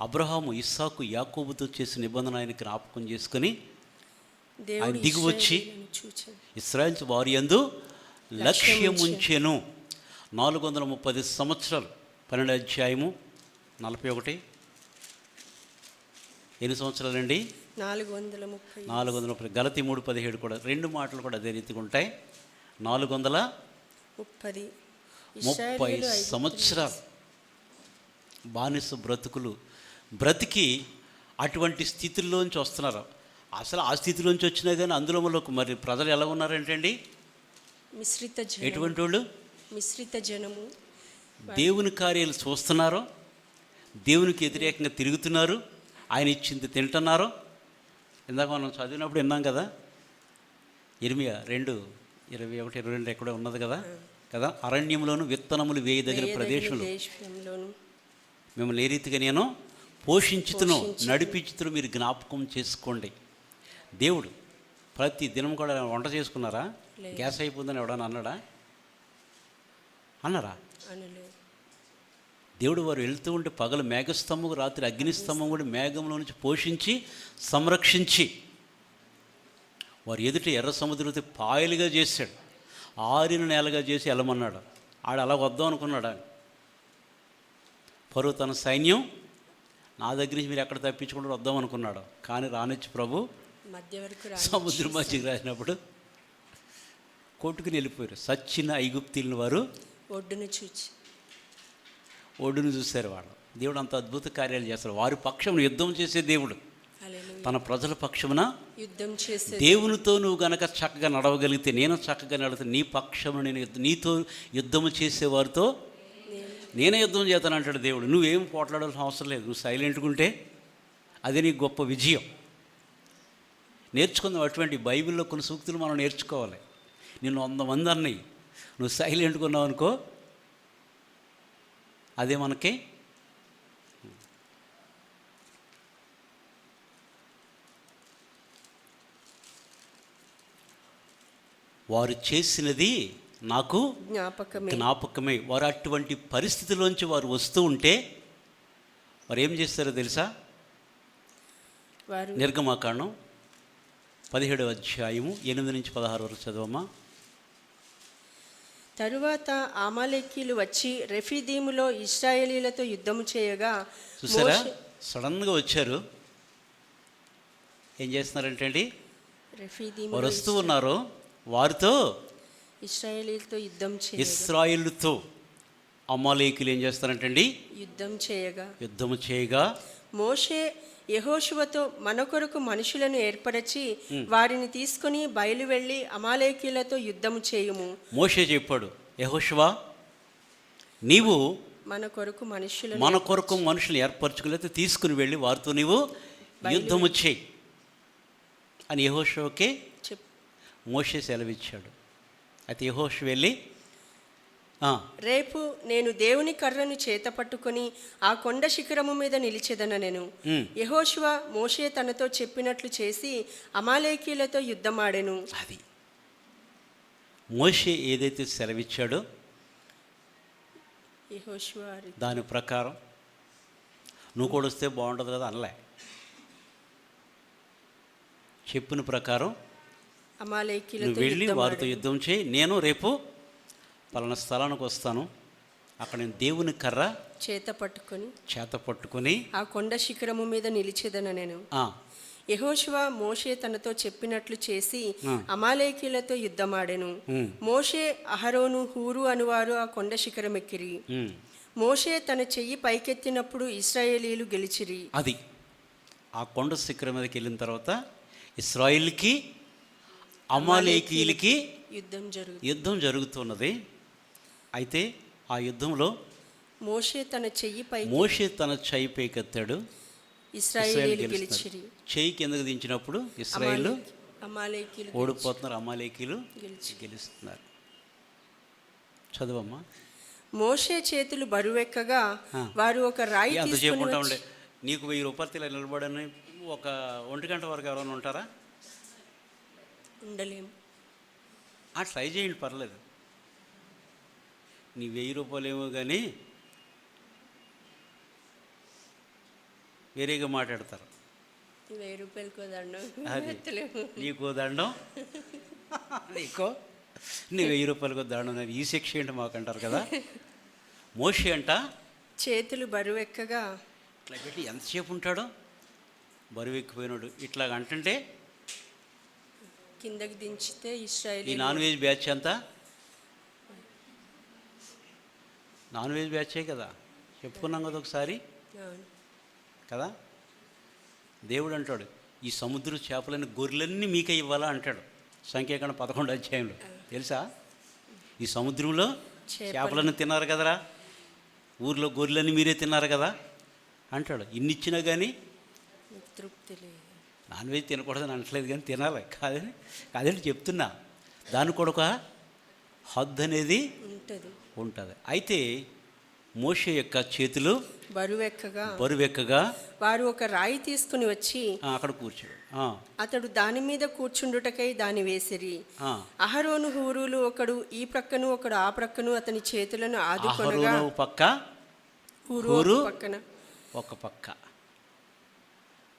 అబ్రహాము, ఇస్సాకు, యాకోబుతో చేసిన నిబంధన ఆయన జ్ఞాపకం చేసుకుని ఆయన దిగివచ్చి ఇశ్రాయేలు వారి యందు లక్ష్యముంచెను. 430 సంవత్సరాలు 12వ అధ్యాయము 41. ఎన్ని సంవత్సరాలండి? 430. గలతీ 3:17 కూడా 2 మాటలు కూడా అదే రీతిగా ఉంటాయి. 430 సంవత్సరాలు బానిస బ్రతికి అటువంటి స్థితిలోంచి వస్తున్నారు. అసలు ఆ స్థితిలోంచి వచ్చినా కానీ అందులో మరి ప్రజలు ఎలా ఉన్నారంటే అండి, ఎటువంటి వాళ్ళు? మిశ్రిత జనము. దేవుని కార్యాలు చూస్తున్నారు, దేవునికి వ్యతిరేకంగా తిరుగుతున్నారు, ఆయన ఇచ్చింది తింటున్నారు. ఇందాక మనం చదివినప్పుడు విన్నాం కదా, ఇర్మియా 2:21-22 ఎక్కడో ఉన్నది కదా అరణ్యంలోను విత్తనములు వేయదగిన ప్రదేశంలో మిమ్మల్ని ఏ రీతిగా నేను పోషించుతును నడిపించుతును మీరు జ్ఞాపకం చేసుకోండి. దేవుడు ప్రతి దినం కూడా వంట చేసుకున్నారా? గ్యాస్ అయిపోతుందని ఎవడన్నా అన్నారా? దేవుడు వారు వెళ్తూ ఉంటే పగలు మేఘస్తంభం, రాత్రి అగ్నిస్తంభం కూడా మేఘంలో నుంచి పోషించి సంరక్షించి వారు ఎదుట ఎర్ర సముద్రంతో పాయలుగా చేశాడు, ఆరిన నేలగా చేసి వెళ్ళమన్నాడు. ఆడు అలా వద్దాం అనుకున్నాడు. ఫరో తన సైన్యం నా దగ్గర నుంచి మీరు ఎక్కడ తప్పించుకుంటూ వద్దాం అనుకున్నాడు. కానీ రానిచ్చి ప్రభు సముద్రం మధ్యకి రాసినప్పుడు కొట్టుకుని వెళ్ళిపోయారు. సచ్చిన ఐగుప్తీయులను వారు ఒడ్డును చూశారు. వాళ్ళు దేవుడు అంత అద్భుత కార్యాలు చేస్తారు. వారి పక్షమున యుద్ధం చేసే దేవుడు, తన ప్రజల పక్షమున యుద్ధం చేసే దేవునితో నువ్వు గనక చక్కగా నడవగలిగితే, నేను చక్కగా నడుగుతా, నీ పక్షమున నేను నీతో యుద్ధము చేసేవారితో నేనే యుద్ధం చేస్తాను అంటాడు దేవుడు. నువ్వేం పోట్లాడాల్సిన అవసరం లేదు. నువ్వు సైలెంట్గా ఉంటే అది నీ గొప్ప విజయం. నేర్చుకుందాం అటువంటి బైబిల్లో కొన్ని సూక్తులు మనం నేర్చుకోవాలి. నిన్ను 100 మంది అన్నయ్యి, నువ్వు సైలెంట్గా ఉన్నావు అనుకో, అదే మనకి వారు చేసినది నాకు జ్ఞాపకమే. వారు అటువంటి పరిస్థితిలోంచి వారు వస్తూ ఉంటే వారు ఏం చేస్తారో తెలుసా? నిర్గమాకాండం 17వ అధ్యాయము 8 నుంచి 16 వరకు చదవమ్మా. తరువాత అమాలేకీయులు వచ్చి రెఫీదీములో ఇశ్రాయేలీలతో యుద్ధము చేయగా, చూసారా, సడన్గా వచ్చారు. ఏం చేస్తున్నారంటే అండి, వారు వస్తూ ఉన్నారు, వారితో ఇశ్రాయేలీలతో ఇశ్రాయేలుతో అమాలేకీయులు ఏం చేస్తారంటండి, యుద్ధము చేయగా మోషే యెహోషువతో మన కొరకు మనుషులను ఏర్పరచి వారిని తీసుకుని బయలు వెళ్ళి అమాలేకీయులతో యుద్ధము చేయుము. మోషే చెప్పాడు, యెహోషువా నీవు మన కొరకు మనుషులు ఏర్పరచుకుని తీసుకుని వెళ్ళి వారితో నీవు యుద్ధము చేయి అని యెహోషువకే మోషే సెలవిచ్చాడు. అయితే యెహోషువ వెళ్ళి, రేపు నేను దేవుని కర్రను చేత పట్టుకొని ఆ కొండ శిఖరము మీద నిలిచెదనెను. యెహోషువ మోషే తనతో చెప్పినట్లు చేసి అమాలేకీయులతో యుద్ధమాడెను. అది మోషే ఏదైతే సెలవిచ్చాడో యెహోషువ దాని ప్రకారం నువ్వు కూడా వస్తే బాగుంటుంది కదా అనలే. చెప్పిన ప్రకారం అమాలేకీయులతో వెళ్ళి వారితో యుద్ధం చేయి. నేను రేపు పలానా స్థలానికి వస్తాను, అక్కడ నేను దేవుని కర్ర చేత పట్టుకొని ఆ కొండ శిఖరము మీద నిలిచెదనెను. యెహోషువ మోషే తనతో చెప్పినట్లు చేసి అమాలేకీయులతో యుద్ధమాడెను. మోషే, అహరోను, హూరు అనువారు ఆ కొండ శిఖరం ఎక్కిరి. మోషే తన చెయ్యి పైకెత్తినప్పుడు ఇశ్రాయేలీయులు గెలిచిరి. అది ఆ కొండ శిఖరం మీదకి వెళ్ళిన తర్వాత ఇశ్రాయేలుకి అమాలేకీయులకి యుద్ధం జరుగుతున్నది. అయితే ఆ యుద్ధంలో మోషే తన చెయ్యి పైకెత్తాడు, ఇశ్రాయేలు గెలిచిరి. చెయ్యి కిందకు దించినప్పుడు ఇశ్రాయేలు ఓడిపోతున్నారు, అమాలేకీయులు గెలుస్తున్నారు. చదువమ్మా. మోషే చేతులు బరువెక్కగా వారు ఒక రాయి తీసుకుంటా ఉండే, నీకు 1000 రూపాయలు నిలబడని ఒక 1 గంట వరకు ఎవరైనా ఉంటారా? ఉండలేము. ట్రై చేయండి, పర్లేదు. నీ 1000 రూపాయలు ఏమో కానీ వేరేగా మాట్లాడతారు. 1000 రూపాయలకో దండం, నీకో దండం, నీకో నీ 1000 రూపాయలకో దండం, ఈ శిక్ష ఏంటి మాకంటారు కదా. మోషే అంట చేతులు బరువెక్కగా ఇట్లా పెట్టి ఎంతసేపు ఉంటాడో, బరువు ఎక్కిపోయినాడు ఇట్లాగ అంటుంటే కిందకి దించితే ఇశ్రాయేలు. ఈ నాన్ వెజ్ బ్యాచ్ అంతా నాన్ వెజ్ బ్యాచే కదా, చెప్పుకున్నాం కదా ఒకసారి కదా. దేవుడు అంటాడు, ఈ సముద్ర చేపలని గొర్రెలన్నీ మీకే ఇవ్వాలా అంటాడు సంఖ్యాకాండం 11వ అధ్యాయంలో. తెలుసా, ఈ సముద్రంలో చేపలను తిన్నారు కదరా, ఊర్లో గొర్రెలన్నీ మీరే తిన్నారు కదా అంటాడు. ఇన్ని ఇచ్చినా కానీ తృప్తి లేదు. నాన్ వెజ్ తినకూడదని అనట్లేదు కానీ తినాలి కాదండి చెప్తున్నా. దానికి కూడా ఒక హద్దు అనేది ఉంటుంది. అయితే మోషే యొక్క చేతులు బరువెక్కగా వారు ఒక రాయి తీసుకుని వచ్చి అక్కడ కూర్చోడు. అతడు దాని మీద కూర్చుండుటకై దాని వేసిరి. అహరోను హూరులు ఒకడు ఈ ప్రక్కను ఒకడు ఆ ప్రక్కను అతని చేతులను ఆదుకొనగా, హూరు పక్కన ఒక పక్క.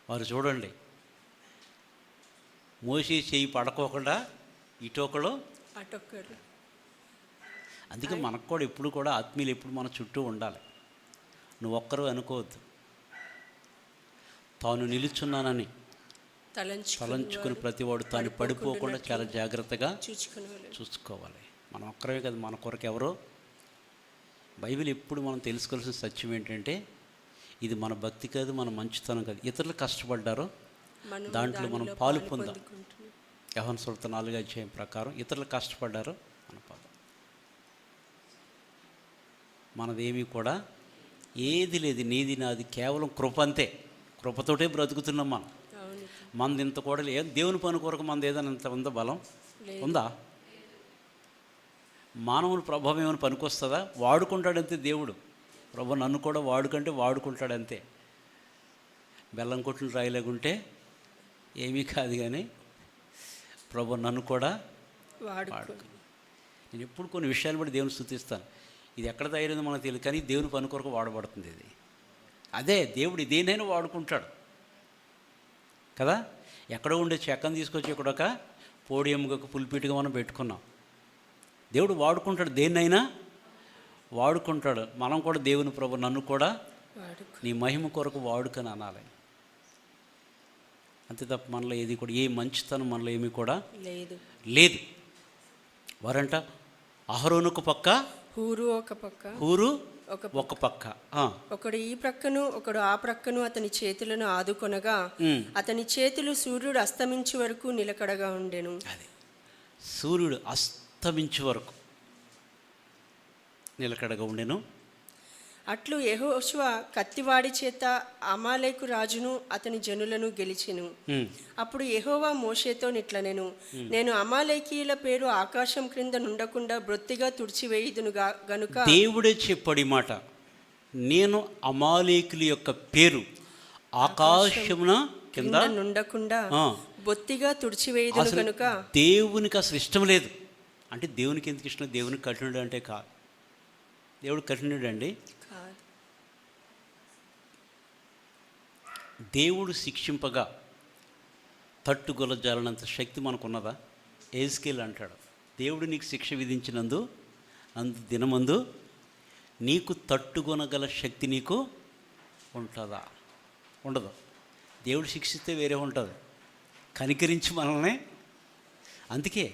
వారు చూడండి, మోషే చేయి పడకోకుండా ఇటొకడు అటొక్కడు. అందుకే మనకు కూడా ఎప్పుడు కూడా ఆత్మీయులు ఎప్పుడు మన చుట్టూ ఉండాలి. నువ్వు ఒక్కరు అనుకోవద్దు. తాను నిలుచున్నానని తలంచుకుని ప్రతివాడు తాను పడిపోకుండా చాలా జాగ్రత్తగా చూచుకునేవాడు. చూసుకోవాలి. మనం ఒక్కరే కదా, మన కొరకు ఎవరో. బైబిల్ ఎప్పుడు మనం తెలుసుకోవాల్సిన సత్యం ఏంటంటే, ఇది మన భక్తి కాదు, మన మంచితనం కాదు. ఇతరులు కష్టపడ్డారో దాంట్లో మనం పాలు పొందాం. యోహాను సువార్త 4వ ప్రకారం ఇతరులు కష్టపడ్డారో మన పాలు. మనదేమీ కూడా ఏది లేదు, నీది నాది కేవలం కృప అంతే. కృపతోటే బ్రతుకుతున్నాం మనం. మనది ఇంత కూడా లేదు. దేవుని పని కొరకు మనది ఏదైనా ఇంత ఉందా? బలం ఉందా? మానవుని ప్రభావం ఏమైనా పనికొస్తుందా? వాడుకుంటాడంతే దేవుడు. ప్రభు నన్ను కూడా వాడుకంటే వాడుకుంటాడంతే. బెల్లం కొట్టిన రాయిలాగుంటే ఏమీ కాదు, కానీ ప్రభు నన్ను కూడా వాడుకు. నేను ఎప్పుడు కొన్ని విషయాలు బట్టి దేవుని స్తుతిస్తాను. ఇది ఎక్కడ తయారైందో మనకు తెలియదు, కానీ దేవుని పని కొరకు వాడబడుతుంది ఇది. అదే దేవుడు దేనైనా వాడుకుంటాడు కదా. ఎక్కడో ఉండే చెక్కను తీసుకొచ్చి ఇక్కడ ఒక పోడియంగా పులిపీటుగా మనం పెట్టుకున్నాం. దేవుడు వాడుకుంటాడు, దేన్నైనా వాడుకుంటాడు. మనం కూడా దేవుని ప్రభు నన్ను కూడా నీ మహిమ కొరకు వాడుకని అనాలి. అంతే తప్ప మనలో ఏది కూడా, ఏ మంచితనం మనలో ఏమీ కూడా లేదు. వారంట అహరోనుకు పక్క, హూరు ఒక పక్క, హూరు ఒక పక్క. ఒకడు ఈ ప్రక్కను ఒకడు ఆ ప్రక్కను అతని చేతులను ఆదుకొనగా అతని చేతులు సూర్యుడు అస్తమించే వరకు నిలకడగా ఉండెను. అదే, సూర్యుడు అస్తమించే వరకు నిలకడగా ఉండెను. అట్లు యెహోషువ కత్తివాడి చేత అమాలేకు రాజును అతని జనులను గెలిచెను. అప్పుడు యెహోవా మోషేతో నిట్లనెను, నేను అమాలేకీయుల పేరు ఆకాశం క్రింద నుండకుండా బొత్తిగా తుడిచివేయుదును గనుక. దేవుడే చెప్పాడు ఈ మాట, నేను అమాలేకుల యొక్క పేరు ఆకాశమున కింద నుండకుండా బొత్తిగా తుడిచివేయుదును గనుక. దేవునికి అసలు ఇష్టం లేదు. అంటే దేవునికి ఎందుకు ఇష్టం? దేవునికి కఠినుడు అంటే కాదు. దేవుడు కఠినుడు అండి. దేవుడు శిక్షింపగా తట్టుగొలజాలనంత శక్తి మనకున్నదా? ఎహెజ్కేలు అంటాడు, దేవుడు నీకు శిక్ష విధించినందు దినమందు నీకు తట్టుకొనగల శక్తి నీకు ఉంటుందా? ఉండదు. దేవుడు శిక్షిస్తే వేరే ఉంటుంది, కనికరించి మనల్ని. అందుకే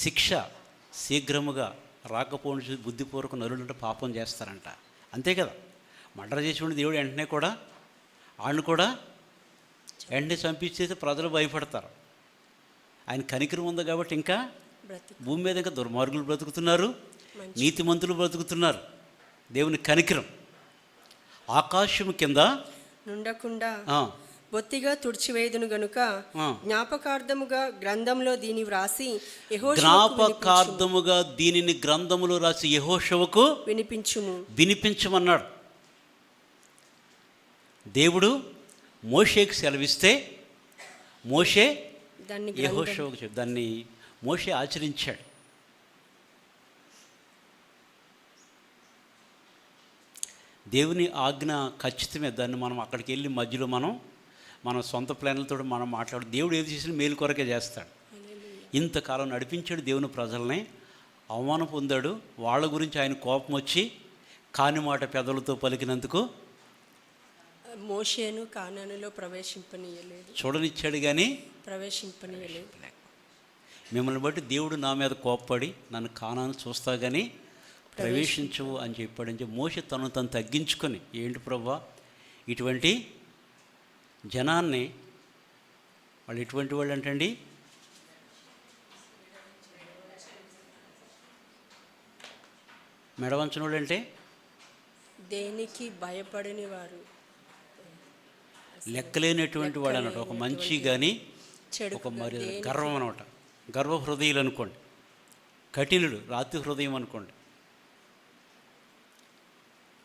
శిక్ష శీఘ్రముగా రాకపోని బుద్ధిపూర్వక నరులంటే పాపం చేస్తారంట. అంతే కదా. మర్డర్ చేసి ఉండి దేవుడు వెంటనే కూడా ఆయన కూడా వెంటనే చంపించేసి ప్రజలు భయపడతారు. ఆయన కనికరం ఉంది కాబట్టి ఇంకా భూమి మీద ఇంకా దుర్మార్గులు బ్రతుకుతున్నారు, నీతిమంతులు బ్రతుకుతున్నారు. దేవుని కనికరం ఆకాశం కింద నుండకుండా బొత్తిగా తుడిచివేయుదును గనుక జ్ఞాపకార్థముగా గ్రంథంలో దీని వ్రాసి జ్ఞాపకార్థముగా దీనిని గ్రంథములో రాసి యెహోషువకు వినిపించమన్నాడు. దేవుడు మోషేకి సెలవిస్తే మోషే యెహోషువకు చెప్పి దాన్ని మోషే ఆచరించాడు. దేవుని ఆజ్ఞ ఖచ్చితమే. దాన్ని మనం అక్కడికి వెళ్ళి మధ్యలో మన సొంత ప్లాన్లతో మనం మాట్లాడు. దేవుడు ఏది చేసినా మేలు కొరకే చేస్తాడు. ఇంతకాలం నడిపించాడు దేవుని ప్రజల్ని, అవమానం పొందాడు. వాళ్ళ గురించి ఆయన కోపం వచ్చి కాని మాట పెదవులతో పలికినందుకు మోషేను కానానులో ప్రవేశింపనీయలేదు. చూడనిచ్చాడు కానీ ప్రవేశింపనీయలేదు. మిమ్మల్ని బట్టి దేవుడు నా మీద కోప్పడి నన్ను కానాను చూస్తా కానీ ప్రవేశించవు అని చెప్పాడని చెప్పి మోషే తను తగ్గించుకొని, ఏంటి ప్రభా ఇటువంటి జనాన్ని, వాళ్ళు ఎటువంటి వాళ్ళు అంటండి, మెడవంచిన వాళ్ళు అంటే దేనికి భయపడని వారు, లెక్కలేనటువంటి వాడు అన్నట్టు. ఒక మంచి కానీ ఒక మరి గర్వం అనమాట. గర్వ హృదయులు అనుకోండి, కఠినుడు, రాతి హృదయం అనుకోండి.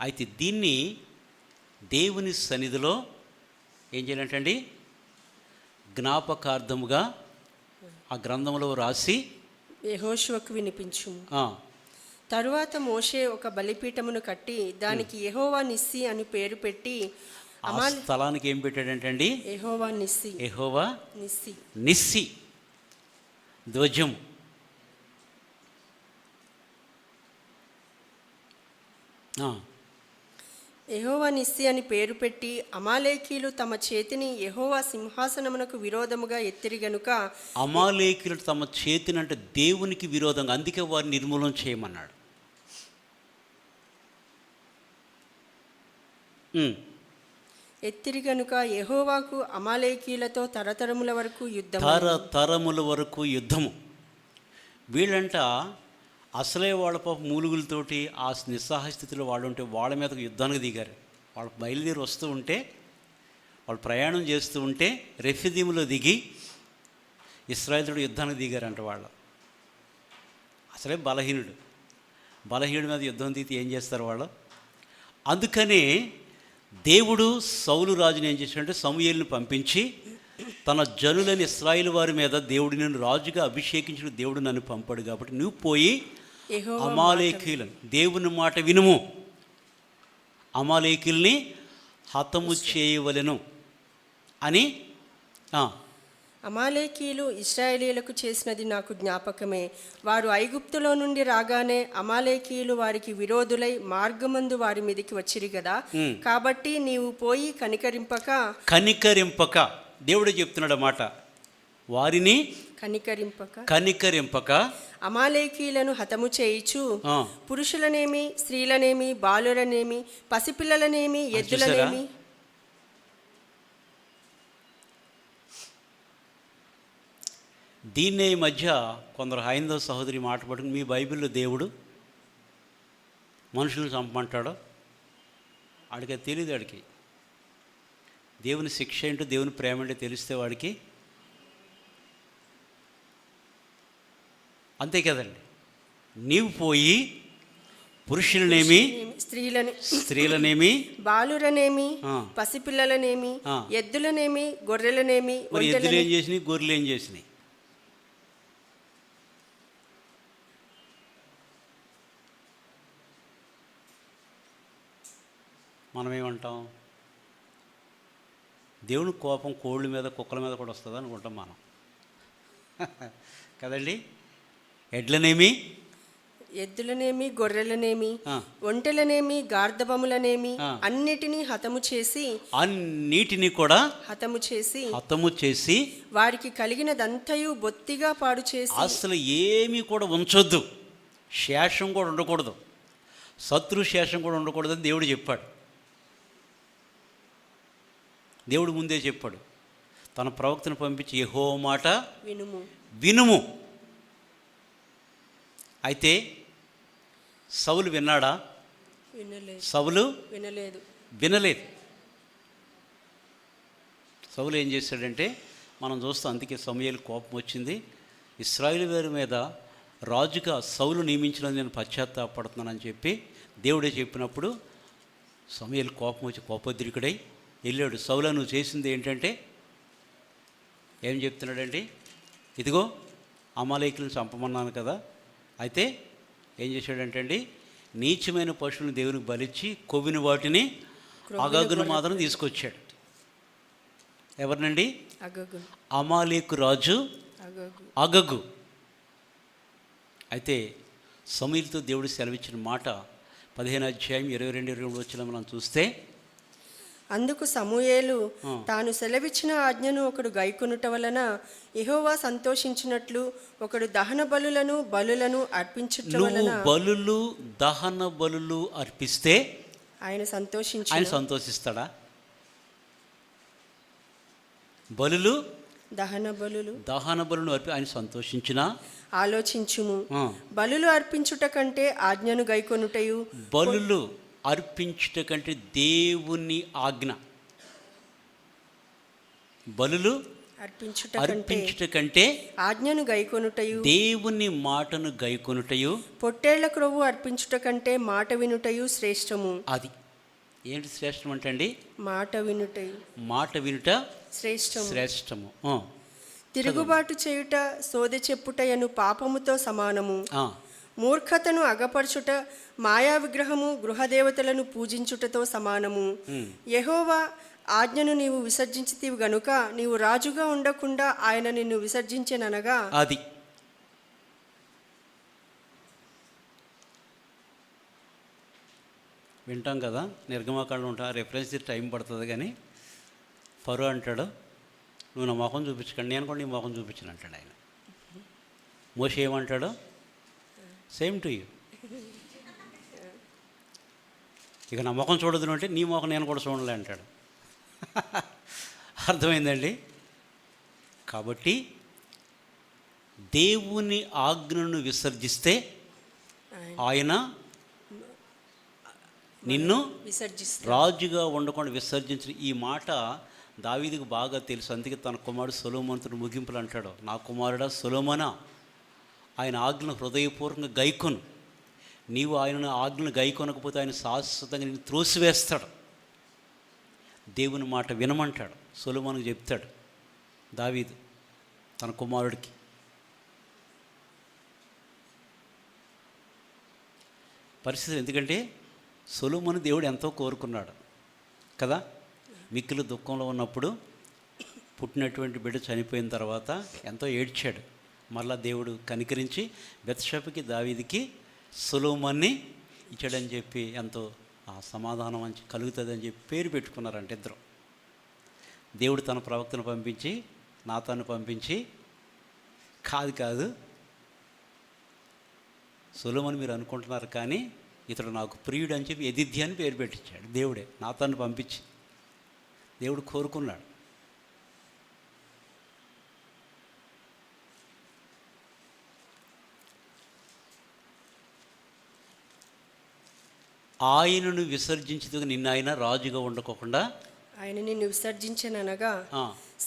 అయితే దీన్ని దేవుని సన్నిధిలో ఏం చేయాలంటండి, జ్ఞాపకార్థముగా ఆ గ్రంథంలో రాసి యెహోషువకు వినిపించు. తరువాత మోషే ఒక బలిపీఠమును కట్టి దానికి యెహోవా నిస్సి అని పేరు పెట్టి, ఆ స్థలానికి ఏం పెట్టాడంటండి, యెహోవా నిస్సి. యెహోవా నిస్సి ధ్వజం. యెహోవా నిస్సి అని పేరు పెట్టి అమాలేకీలు తమ చేతిని యెహోవా సింహాసనమునకు విరోధముగా ఎత్తిరి గనుక అమాలేకులు తమ చేతిని అంటే దేవునికి విరోధంగా, అందుకే వారిని నిర్మూలన చేయమన్నాడు. ఎత్తిరి గనుక యెహోవాకు అమాలేకీలతో తరతరముల వరకు యుద్ధం. తరతరముల వరకు యుద్ధము. వీళ్ళంట అసలే వాళ్ళ పాప మూలుగులతోటి ఆ నిస్సహాయ స్థితిలో వాళ్ళు ఉంటే వాళ్ళ మీదకు యుద్ధానికి దిగారు. వాళ్ళు బయలుదేరి వస్తూ ఉంటే, వాళ్ళు ప్రయాణం చేస్తూ ఉంటే రెఫిదీములో దిగి ఇశ్రాయేలుతో యుద్ధానికి దిగారంట. వాళ్ళు అసలే బలహీనుడి మీద యుద్ధం దిగితే ఏం చేస్తారు వాళ్ళు? అందుకనే దేవుడు సౌలు రాజుని ఏం చేశాడంటే సమూయేలుని పంపించి, తన జనులని ఇశ్రాయేలు వారి మీద దేవుడు నేను రాజుగా అభిషేకించిన దేవుడు నన్ను పంపాడు కాబట్టి నువ్వు పోయి అమాలేకీయులను, దేవుని మాట వినుము, అమాలేకీయుల్ని హతము చేయవలెను అని. అమాలేకీయులు ఇశ్రాయేలీయులకు చేసినది నాకు జ్ఞాపకమే. వారు ఐగుప్తులో నుండి రాగానే అమాలేకీయులు వారికి విరోధులై మార్గమందు వారి మీదకి వచ్చిరి కదా, కాబట్టి నీవు పోయి కనికరింపక దేవుడే చెప్తున్నాడు అన్నమాట. వారిని కనికరింపక అమాలేకీయులను హతము చేయిచు పురుషులనేమి, స్త్రీలనేమి, బాలురనేమి, పసిపిల్లలనేమి, ఎద్దులనేమి. దీన్నే ఈ మధ్య కొందరు హైందవ సహోదరి మాట పట్టుకుని, మీ బైబిల్లో దేవుడు మనుషులను చంపమంటాడో వాడికి అది తెలియదు. వాడికి దేవుని శిక్ష ఏంటో, దేవుని ప్రేమ ఏంటో తెలిస్తే వాడికి అంతే కదండి. నీవు పోయి పురుషులనేమి, స్త్రీలనేమి, బాలురనేమి, పసిపిల్లలనేమి, ఎద్దులనేమి, గొర్రెలనేమి. ఎద్దులు ఏం చేసినాయి, గొర్రెలు ఏం చేసినాయి? మనమేమంటాం? దేవుని కోపం కోళ్ళ మీద, కుక్కల మీద కూడా వస్తుంది అనుకుంటాం మనం కదండి. ఎద్దులనేమి, గొర్రెలనేమి, ఒంటెలనేమి, గార్ధబములనేమి అన్నిటినీ కూడా హతము చేసి వారికి కలిగినదంతయు బొత్తిగా పాడు చేసి, అసలు ఏమీ కూడా ఉంచొద్దు, శేషం కూడా ఉండకూడదు, శత్రు శేషం కూడా ఉండకూడదని దేవుడు చెప్పాడు. దేవుడు ముందే చెప్పాడు, తన ప్రవక్తను పంపించి యెహోవా మాట వినుము. అయితే సౌలు విన్నాడా? సౌలు వినలేదు. సౌలు ఏం చేశాడంటే, మనం చూస్తాం, అందుకే సమూయేలు కోపం వచ్చింది. ఇశ్రాయేలు వారి మీద రాజుగా సౌలు నియమించినది నేను పశ్చాత్తాపడుతున్నానని చెప్పి దేవుడే చెప్పినప్పుడు సమూయేలు కోపం వచ్చి కోపోద్రికుడై వెళ్ళాడు. సౌలా, నువ్వు చేసింది ఏంటంటే, ఏం చెప్తున్నాడండి, ఇదిగో అమాలేకులను చంపమన్నాను కదా. అయితే ఏం చేశాడంటే అండి, నీచమైన పశువులను దేవునికి బలిచ్చి కొవ్విన వాటిని అగగును మాత్రం తీసుకొచ్చాడు. ఎవరినండి? అమాలేకు రాజు అగగు. అయితే సమూయేలుతో దేవుడు సెలవిచ్చిన మాట 15:22-23 మనం చూస్తే, అందుకు సమూయేలు తాను సెలవిచ్చిన ఆజ్ఞను ఒకడు గైకొనుట వలన యెహోవా సంతోషించినట్లు ఒకడు దహన బలులను అర్పించుట వలన, బలులు దహన బలులు అర్పిస్తే ఆయన సంతోషిస్తాడా? బలులు దహన బలులను ఆయన సంతోషించినా? ఆలోచించుము, బలులు అర్పించుట కంటే ఆజ్ఞను గైకొనుటయు, బలులు అర్పించుట కంటే దేవుని ఆజ్ఞ, బలులు అర్పించుట కంటే ఆజ్ఞను గైకొనుటయు, దేవుని మాటను గైకొనుటయు, పొట్టేళ్ల క్రొవ్వు అర్పించుట కంటే మాట వినుటయు శ్రేష్టము. అది ఏంటి శ్రేష్టం అంటే అండి? మాట వినుట శ్రేష్టము. తిరుగుబాటు చేయుట సోదె చెప్పుటయను పాపముతో సమానము. మూర్ఖతను అగపరచుట మాయా విగ్రహము గృహదేవతలను పూజించుటతో సమానము. యెహోవా ఆజ్ఞను నీవు విసర్జించితివి గనుక నీవు రాజుగా ఉండకుండా ఆయన నిన్ను విసర్జించెననగా, అది వింటాం కదా, నిర్గమాకాండం ఉంటా రెఫరెన్స్ టైం పడుతుంది. కానీ ఫరో అంటాడు, నువ్వు నా మొఖం చూపించకండి, నేను కూడా నీ మొఖం చూపించను అంటాడు ఆయన. మోషే ఏమంటాడు, సేమ్ టు యూ, ఇక నా ముఖం చూడదు అంటే నీ ముఖం నేను కూడా చూడలే అంటాడు. అర్థమైందండి? కాబట్టి దేవుని ఆజ్ఞను విసర్జిస్తే ఆయన నిన్ను రాజుగా ఉండకుండా విసర్జించిన ఈ మాట దావీదుకు బాగా తెలుసు. అందుకే తన కుమారుడు సొలొమోనుతో ముగింపులు అంటాడు, నా కుమారుడా సొలొమోనా, ఆయన ఆజ్ఞను హృదయపూర్వకంగా గైకొను, నీవు ఆయన ఆజ్ఞను గైకొనకపోతే ఆయన శాశ్వతంగా నేను త్రోసివేస్తాడు. దేవుని మాట వినమంటాడు సొలొమోనుకు చెప్తాడు దావీదు తన కుమారుడికి. పరిస్థితి ఎందుకంటే సొలొమోను దేవుడు ఎంతో కోరుకున్నాడు కదా. మిక్కిలి దుఃఖంలో ఉన్నప్పుడు పుట్టినటువంటి బిడ్డ చనిపోయిన తర్వాత ఎంతో ఏడ్చాడు. మళ్ళా దేవుడు కనికరించి బెత్షెబకి దావీదుకి సొలొమోన్ని ఇచ్చాడని చెప్పి ఎంతో సమాధానం అని కలుగుతుందని చెప్పి పేరు పెట్టుకున్నారంట ఇద్దరు. దేవుడు తన ప్రవక్తను పంపించి నాతాను పంపించి కాదు సొలొమోను మీరు అనుకుంటున్నారు కానీ ఇతడు నాకు ప్రియుడు అని చెప్పి యెదిద్యా అని పేరు పెట్టించాడు దేవుడే, నాతాను పంపించి. దేవుడు కోరుకున్నాడు. ఆయనను విసర్జించుతూ నిన్ను ఆయన రాజుగా ఉండకోకుండా ఆయన నిన్ను విసర్జించననగా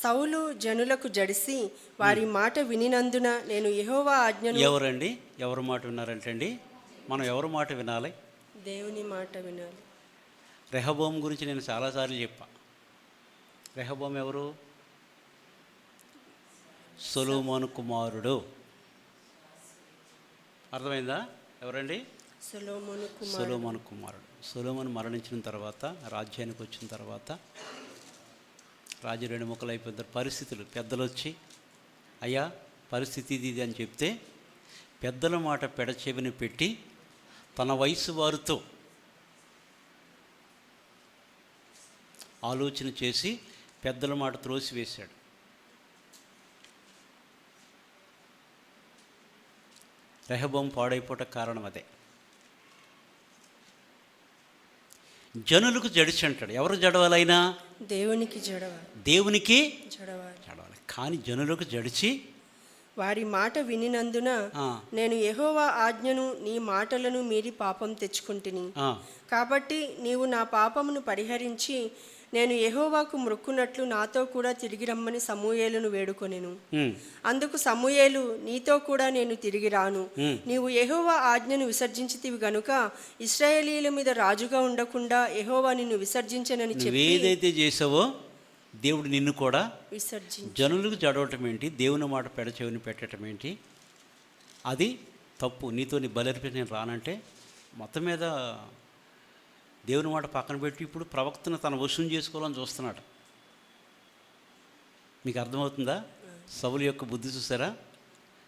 సౌలు జనులకు జడిసి వారి మాట వినినందున నేను యెహోవా ఆజ్ఞను. ఎవరండి ఎవరి మాట విన్నారంటండి? మనం ఎవరి మాట వినాలి? దేవుని మాట వినాలి. రెహబోము గురించి నేను చాలాసార్లు చెప్పా. రెహబోము ఎవరు? సొలొమోను కుమారుడు. అర్థమైందా? ఎవరండి? సొలొమోను కుమారుడు. సొలొమోను మరణించిన తర్వాత రాజ్యానికి వచ్చిన తర్వాత రాజు రెండు ముక్కలు అయిపోయిన పరిస్థితులు పెద్దలు వచ్చి అయ్యా పరిస్థితి ఇది అని చెప్తే పెద్దల మాట పెడచెవిని పెట్టి తన వయసు వారితో ఆలోచన చేసి పెద్దల మాట త్రోసివేశాడు. రెహబోము పాడైపోవట కారణం అదే. జనులకు జడిచి అంటాడు. ఎవరు జడవాలైనా? దేవునికి జడవాలి. దేవునికి జడవాలి. కానీ జనులకు జడిచి వారి మాట వినినందున నేను యెహోవా ఆజ్ఞను నీ మాటలను మీరి పాపం తెచ్చుకుంటుని, కాబట్టి నీవు నా పాపమును పరిహరించి నేను యెహోవాకు మొక్కున్నట్లు నాతో కూడా తిరిగి రమ్మని సమూయేలును వేడుకొనెను. అందుకు సమూయేలు, నీతో కూడా నేను తిరిగి రాను, నీవు యెహోవా ఆజ్ఞను విసర్జించితివి గనుక ఇశ్రాయేలీయుల మీద రాజుగా ఉండకుండా యెహోవా నిన్ను విసర్జించనని చెప్పి. ఏదైతే చేసావో దేవుడు నిన్ను కూడా విసర్జించు. జనులకు జడవటం ఏంటి, దేవుని మాట పెడచెవిని పెట్టడం ఏంటి, అది తప్పు. నీతో నీ బలర్పి నేను రానంటే మొత్తం మీద దేవుని మాట పక్కన పెట్టి ఇప్పుడు ప్రవక్తను తన వశం చేసుకోవాలని చూస్తున్నాడు. మీకు అర్థమవుతుందా? సౌలు యొక్క బుద్ధి చూసారా?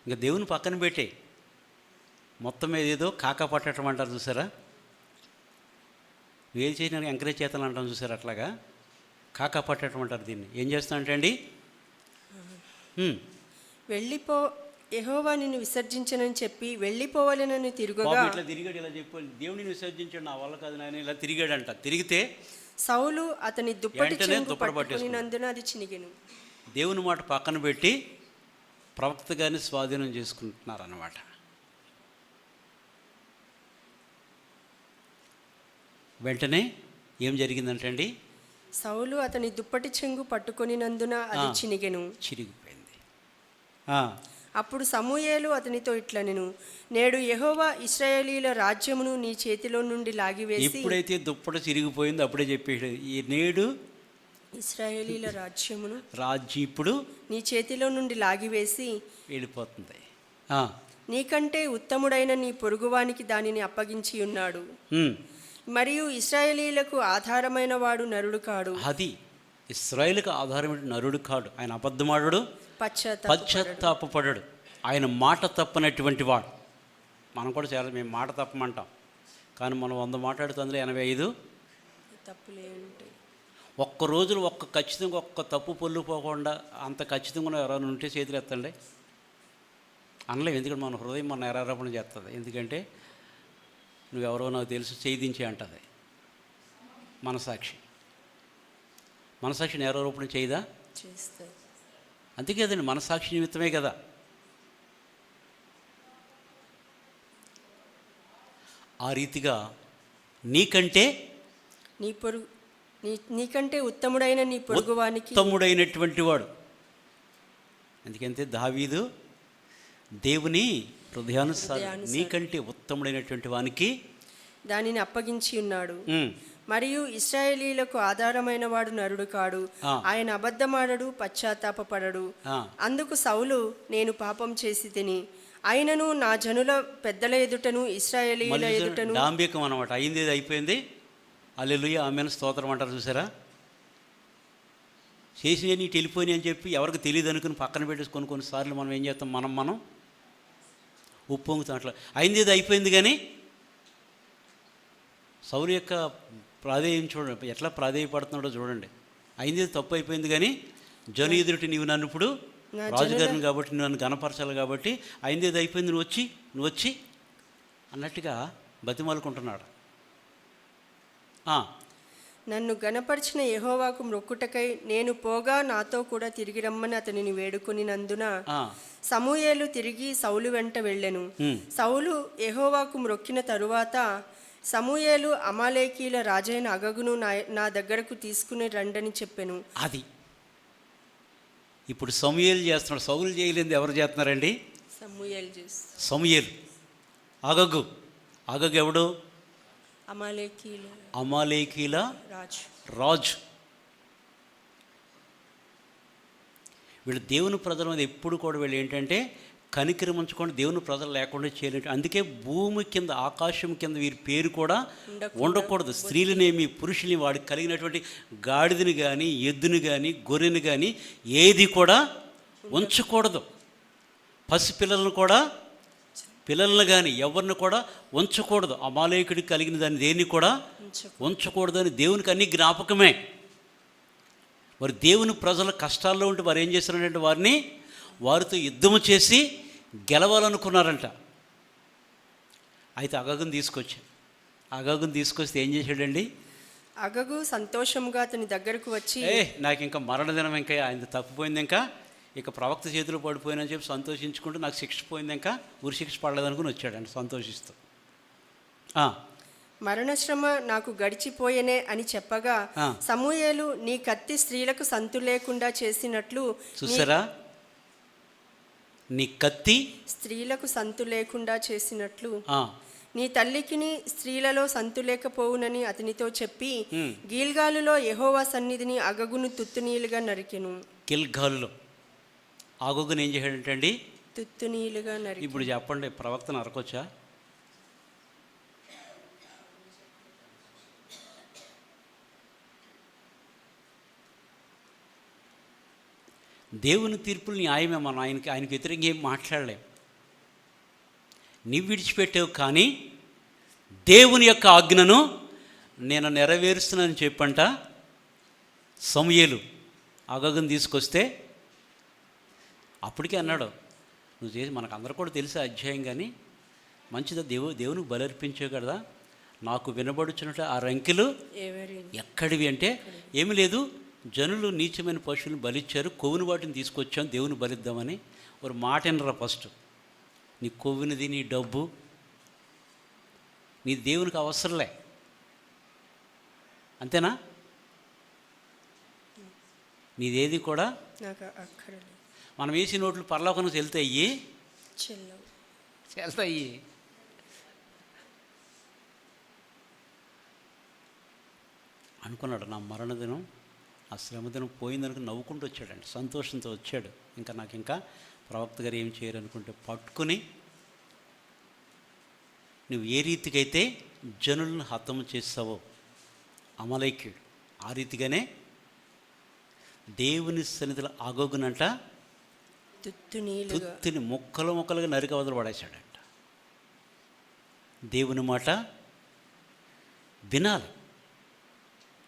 ఇంకా దేవుని పక్కన పెట్టే మొత్తం మీద ఏదో కాకా పట్టడం అంటారు చూసారా? ఏది చేసినా ఎంకరేజ్ చేతలు అంటాం చూసారా? అట్లాగా కాకా పట్టడం అంటారు దీన్ని. ఏం చేస్తానంటే అండి, వెళ్ళిపో యెహోవా నిన్ను విసర్జించనని చెప్పి వెళ్ళిపోవాలని తిరుగుగా. ఇట్లా తిరిగాడు, ఇలా చెప్పి దేవుడిని విసర్జించాడు, నా వల్ల కాదు నాయన, ఇలా తిరిగాడంట. తిరిగితే సౌలు అతని దుప్పటి చెంగు పట్టుకొనినందున అది చినిగెను. దేవుని మాట పక్కన పెట్టి ప్రవక్త గారిని స్వాధీనం చేసుకుంటున్నారు అన్నమాట. వెంటనే ఏం జరిగిందంటే అండి, సౌలు అతని దుప్పటి చెంగు పట్టుకొనినందున అది చినిగెను. చిరిగిపోయింది. అప్పుడు సమూయేలు అతనితో ఇట్లనెను, నేడు యెహోవా ఇశ్రాయేలీయుల రాజ్యమును నీ చేతిలో నుండి లాగివేసి. ఎప్పుడైతే దుప్పటి చిరిగిపోయిందో అప్పుడే చెప్పేది, ఈ నేడు ఇశ్రాయేలీయుల రాజ్యమును రాజ్యం ఇప్పుడు నీ చేతిలో నుండి లాగివేసి వెళ్ళిపోతుంది. నీకంటే ఉత్తముడైన నీ పొరుగువానికి దానిని అప్పగించి ఉన్నాడు, మరియు ఇశ్రాయేలీయులకు ఆధారమైన వాడు నరుడు కాడు. అది ఇశ్రాయేలుకు ఆధారమైన నరుడు కాడు. ఆయన అబద్ధమాడు, పశ్చాత్తాపపడడు, ఆయన మాట తప్పనటువంటి వాడు. మనం కూడా చాలా మేము మాట తప్పమంటాం, కానీ మనం 100 మాట్లాడుతూ అందులో 85 తప్పులే ఉంటాయి. ఒక్క రోజులో ఖచ్చితంగా ఒక్క తప్పు పొల్లు పోకుండా అంత ఖచ్చితంగా ఎవరైనా ఉంటే చేతులు ఎత్తండి. అనలేము, ఎందుకంటే మన హృదయం మన నేరారోపణ చేస్తుంది. ఎందుకంటే నువ్వెవరో నాకు తెలుసు చేయించే అంటుంది మనసాక్షి. మనసాక్షి నేరారోపణ చేయదా? చేస్తాయి. అందుకే కదండి మనసాక్షి నిమిత్తమే కదా. ఆ రీతిగా నీకంటే నీకంటే ఉత్తముడైన నీ పొరుగువానికి ఉత్తముడైనటువంటి వాడు. ఎందుకంటే దావీదు దేవుని హృదయానుసారం నీకంటే ఉత్తముడైనటువంటి వానికి దానిని అప్పగించి ఉన్నాడు. మరియు ఇశ్రాయేలీలకు ఆధారమైన వాడు నరుడు కాడు, ఆయన అబద్ధమాడడు, పశ్చాత్తాపపడడు. అందుకు సౌలు, నేను పాపం చేసి తిని అయినను నా జనుల పెద్దల ఎదుటను ఇశ్రాయేలీయుల ఎదుటను. డాంబికం అనమాట. అయింది అయిపోయింది, హల్లెలూయా ఆమేన్ స్తోత్రం అంటారు చూసారా. చేసినవి నీటి వెళ్ళిపోయినాయి అని చెప్పి ఎవరికి తెలియదు అనుకుని పక్కన పెట్టేసి కొన్నిసార్లు మనం ఏం చేస్తాం, మనం ఉప్పొంగుతాం. అట్లా అయింది అయిపోయింది. కానీ సౌలు యొక్క ప్రాధేయం చూడండి, ఎట్లా ప్రాధేయపడుతున్నాడో చూడండి. అయింది తప్పు అయిపోయింది, కానీ జను ఎదుటి నీవు నన్ను ఇప్పుడు రాజుగారిని కాబట్టి నువ్వు నన్ను గణపరచాలి కాబట్టి అయింది అయిపోయింది, నువ్వు వచ్చి అన్నట్టుగా బతిమాలుకుంటున్నాడు. నన్ను గణపరిచిన యెహోవాకు మ్రొక్కుటకై నేను పోగా నాతో కూడా తిరిగి రమ్మని అతనిని వేడుకొనినందున సమూయేలు తిరిగి సౌలు వెంట వెళ్ళెను. సౌలు యెహోవాకు మ్రొక్కిన తరువాత సమూయేలు అమాలేకీల రాజైన అగగును నా దగ్గరకు తీసుకుని రండని చెప్పెను. అది ఇప్పుడు సమూయేలు చేస్తున్నాడు. సౌలు చేయలేదు, ఎవరు చేస్తున్నారండి? సమూయేలు. అగగు ఎవడు? అమాలేకీల రాజు. వీళ్ళు దేవుని ప్రజల మీద ఎప్పుడు కూడా వీళ్ళు ఏంటంటే కనికరం ఉంచుకొని దేవుని ప్రజలు లేకుండా చేయలేదు. అందుకే భూమి కింద ఆకాశం కింద వీరి పేరు కూడా ఉండకూడదు. స్త్రీలనేమి పురుషుల్ని వాడికి కలిగినటువంటి గాడిదని కానీ ఎద్దుని కానీ గొర్రెని కానీ ఏది కూడా ఉంచకూడదు. పసిపిల్లలను కూడా పిల్లలను కానీ ఎవరిని కూడా ఉంచకూడదు. అమాలేకుడికి కలిగిన దాన్ని దేన్ని కూడా ఉంచకూడదు అని దేవునికి అన్ని జ్ఞాపకమే. మరి దేవుని ప్రజల కష్టాల్లో ఉంటే వారు ఏం చేస్తారంటే వారితో యుద్ధము చేసి గెలవాలనుకున్నారంట. అయితే అగగుని తీసుకొస్తే ఏం చేశాడండి? అగగు సంతోషంగా అతని దగ్గరకు వచ్చి, నాకు ఇంకా మరణదినం, ఇంకా ఆయన తప్పిపోయింది, ఇక ప్రవక్త చేతిలో పడిపోయిందని చెప్పి సంతోషించుకుంటూ నాకు శిక్ష పోయింది, ఇంకా ఉరి శిక్ష పడలేదనుకుని వచ్చాడండి సంతోషిస్తూ. మరణశ్రమ నాకు గడిచిపోయేనే అని చెప్పగా సమూయేలు, నీ కత్తి స్త్రీలకు సంతు లేకుండా చేసినట్లు. చూసారా, నీ కత్తి స్త్రీలకు సంతు లేకుండా చేసినట్లు నీ తల్లికిని స్త్రీలలో సంతు లేకపోవునని అతనితో చెప్పి గిల్గాలులో యెహోవా సన్నిధిని అగగును తుత్తునీలుగా నరికెను. గిల్గాలులో అగగును ఏం చేశాడంటండి? తుత్తునీలుగా నరికి. ఇప్పుడు చెప్పండి, ప్రవక్తను నరకొచ్చా? దేవుని తీర్పులు న్యాయమే. మనం ఆయనకి వ్యతిరేకంగా ఏం మాట్లాడలేం. నీవు విడిచిపెట్టావు, కానీ దేవుని యొక్క ఆజ్ఞను నేను నెరవేరుస్తున్నానని చెప్పంట సమూయేలు అగగును తీసుకొస్తే అప్పటికే అన్నాడు, నువ్వు చేసి మనకు అందరూ కూడా తెలిసే అధ్యాయం, కానీ మంచిదా దేవునికి బలర్పించావు కదా, నాకు వినబడుచున్నట్టు ఆ రంకెలు ఎక్కడివి అంటే ఏమీ లేదు, జనులు నీచమైన పశువులను బలిచ్చారు, కొవ్వుని వాటిని తీసుకొచ్చాం దేవుని బలిద్దామని. ఒక మాట వినరా ఫస్ట్, నీ కొవ్వునిది, నీ డబ్బు, నీ దేవునికి అవసరంలే, అంతేనా? నీదేది కూడా మనం వేసి నోట్లు పరలోకానికి వెళ్తాయి, వెళ్తాయి. అనుకున్నాడు, నా మరణదినం, ఆ శ్రమదినం పోయిందనుకు నవ్వుకుంటూ వచ్చాడండి, సంతోషంతో వచ్చాడు. ఇంకా ప్రవక్త గారు ఏం చేయరు అనుకుంటే పట్టుకుని, నువ్వు ఏ రీతికైతే జనులను హతము చేస్తావో అమలేక్యుడు, ఆ రీతిగానే దేవుని సన్నిధిలో అగగునంట తుత్తిని ముక్కలుగా నరికి వదలు పడేశాడంట. దేవుని మాట వినాలి.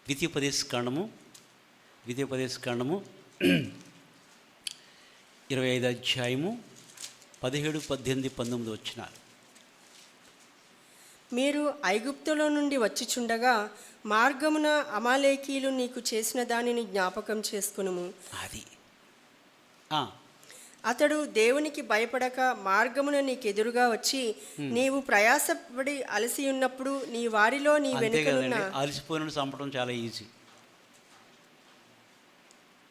ద్వితీయోపదేశకాండము 25 అధ్యాయము 17, 18, 19 వచనాలు. మీరు ఐగుప్తులో నుండి వచ్చిచుండగా మార్గమున అమాలేకీలు నీకు చేసిన దానిని జ్ఞాపకం చేసుకునుము. అది అతడు దేవునికి భయపడక మార్గమున నీకెదురుగా వచ్చి నీవు ప్రయాసపడి అలసి ఉన్నప్పుడు నీ వారిలో నీ వెనుకనున్న అలసిపోయిన చంపడం చాలా ఈజీ,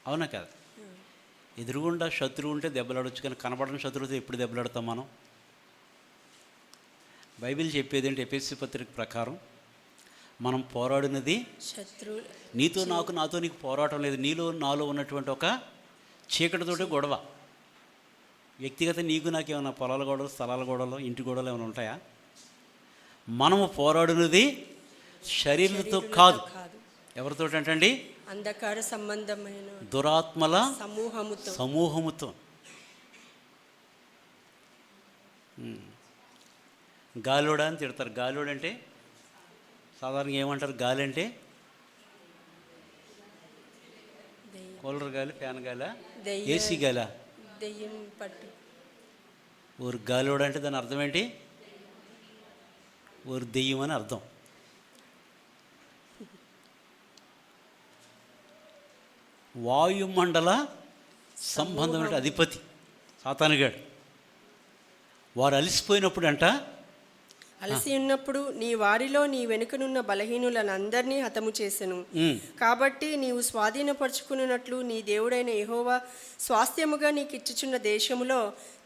అవునా కదా? ఎదురుగుండా శత్రువు ఉంటే దెబ్బలాడొచ్చు, కానీ కనపడని శత్రువుతో ఎప్పుడు దెబ్బలాడతాం మనం? బైబిల్ చెప్పేది ఏంటి? ఎఫెసీ పత్రిక ప్రకారం మనం పోరాడినది శత్రువు, నీతో నాతో నీకు పోరాటం లేదు, నీలో నాలో ఉన్నటువంటి ఒక చీకటితోటి గొడవ. వ్యక్తిగత నీకు నాకేమైనా పొలాల గొడవలు, స్థలాల గొడవలు, ఇంటి గొడవలు ఏమైనా ఉంటాయా? మనము పోరాడినది శరీరంతో కాదు. ఎవరితో అంటండి? అంధకార సంబంధమైన దురాత్మల సమూహముతో. గాలోడా అని తిడతారు. గాలోడు అంటే సాధారణంగా ఏమంటారు? గాలి అంటే కూలర్ గాలి, ఫ్యాన్ గాలి, ఏసీ గాలి. ఊరు గాలోడు అంటే దాని అర్థం ఏంటి? ఊరు దెయ్యం అని అర్థం. వాయుమండల సంబంధమైన అధిపతి సాతానుగాడు. వారు అలసిపోయినప్పుడు అలసి ఉన్నప్పుడు నీ వారిలో నీ వెనుకనున్న బలహీనులనందరినీ హతము చేసెను. కాబట్టి నీవు స్వాధీనపరుచుకున్నట్లు నీ దేవుడైన యెహోవా స్వాస్థ్యముగా నీకు ఇచ్చుచున్న దేశములో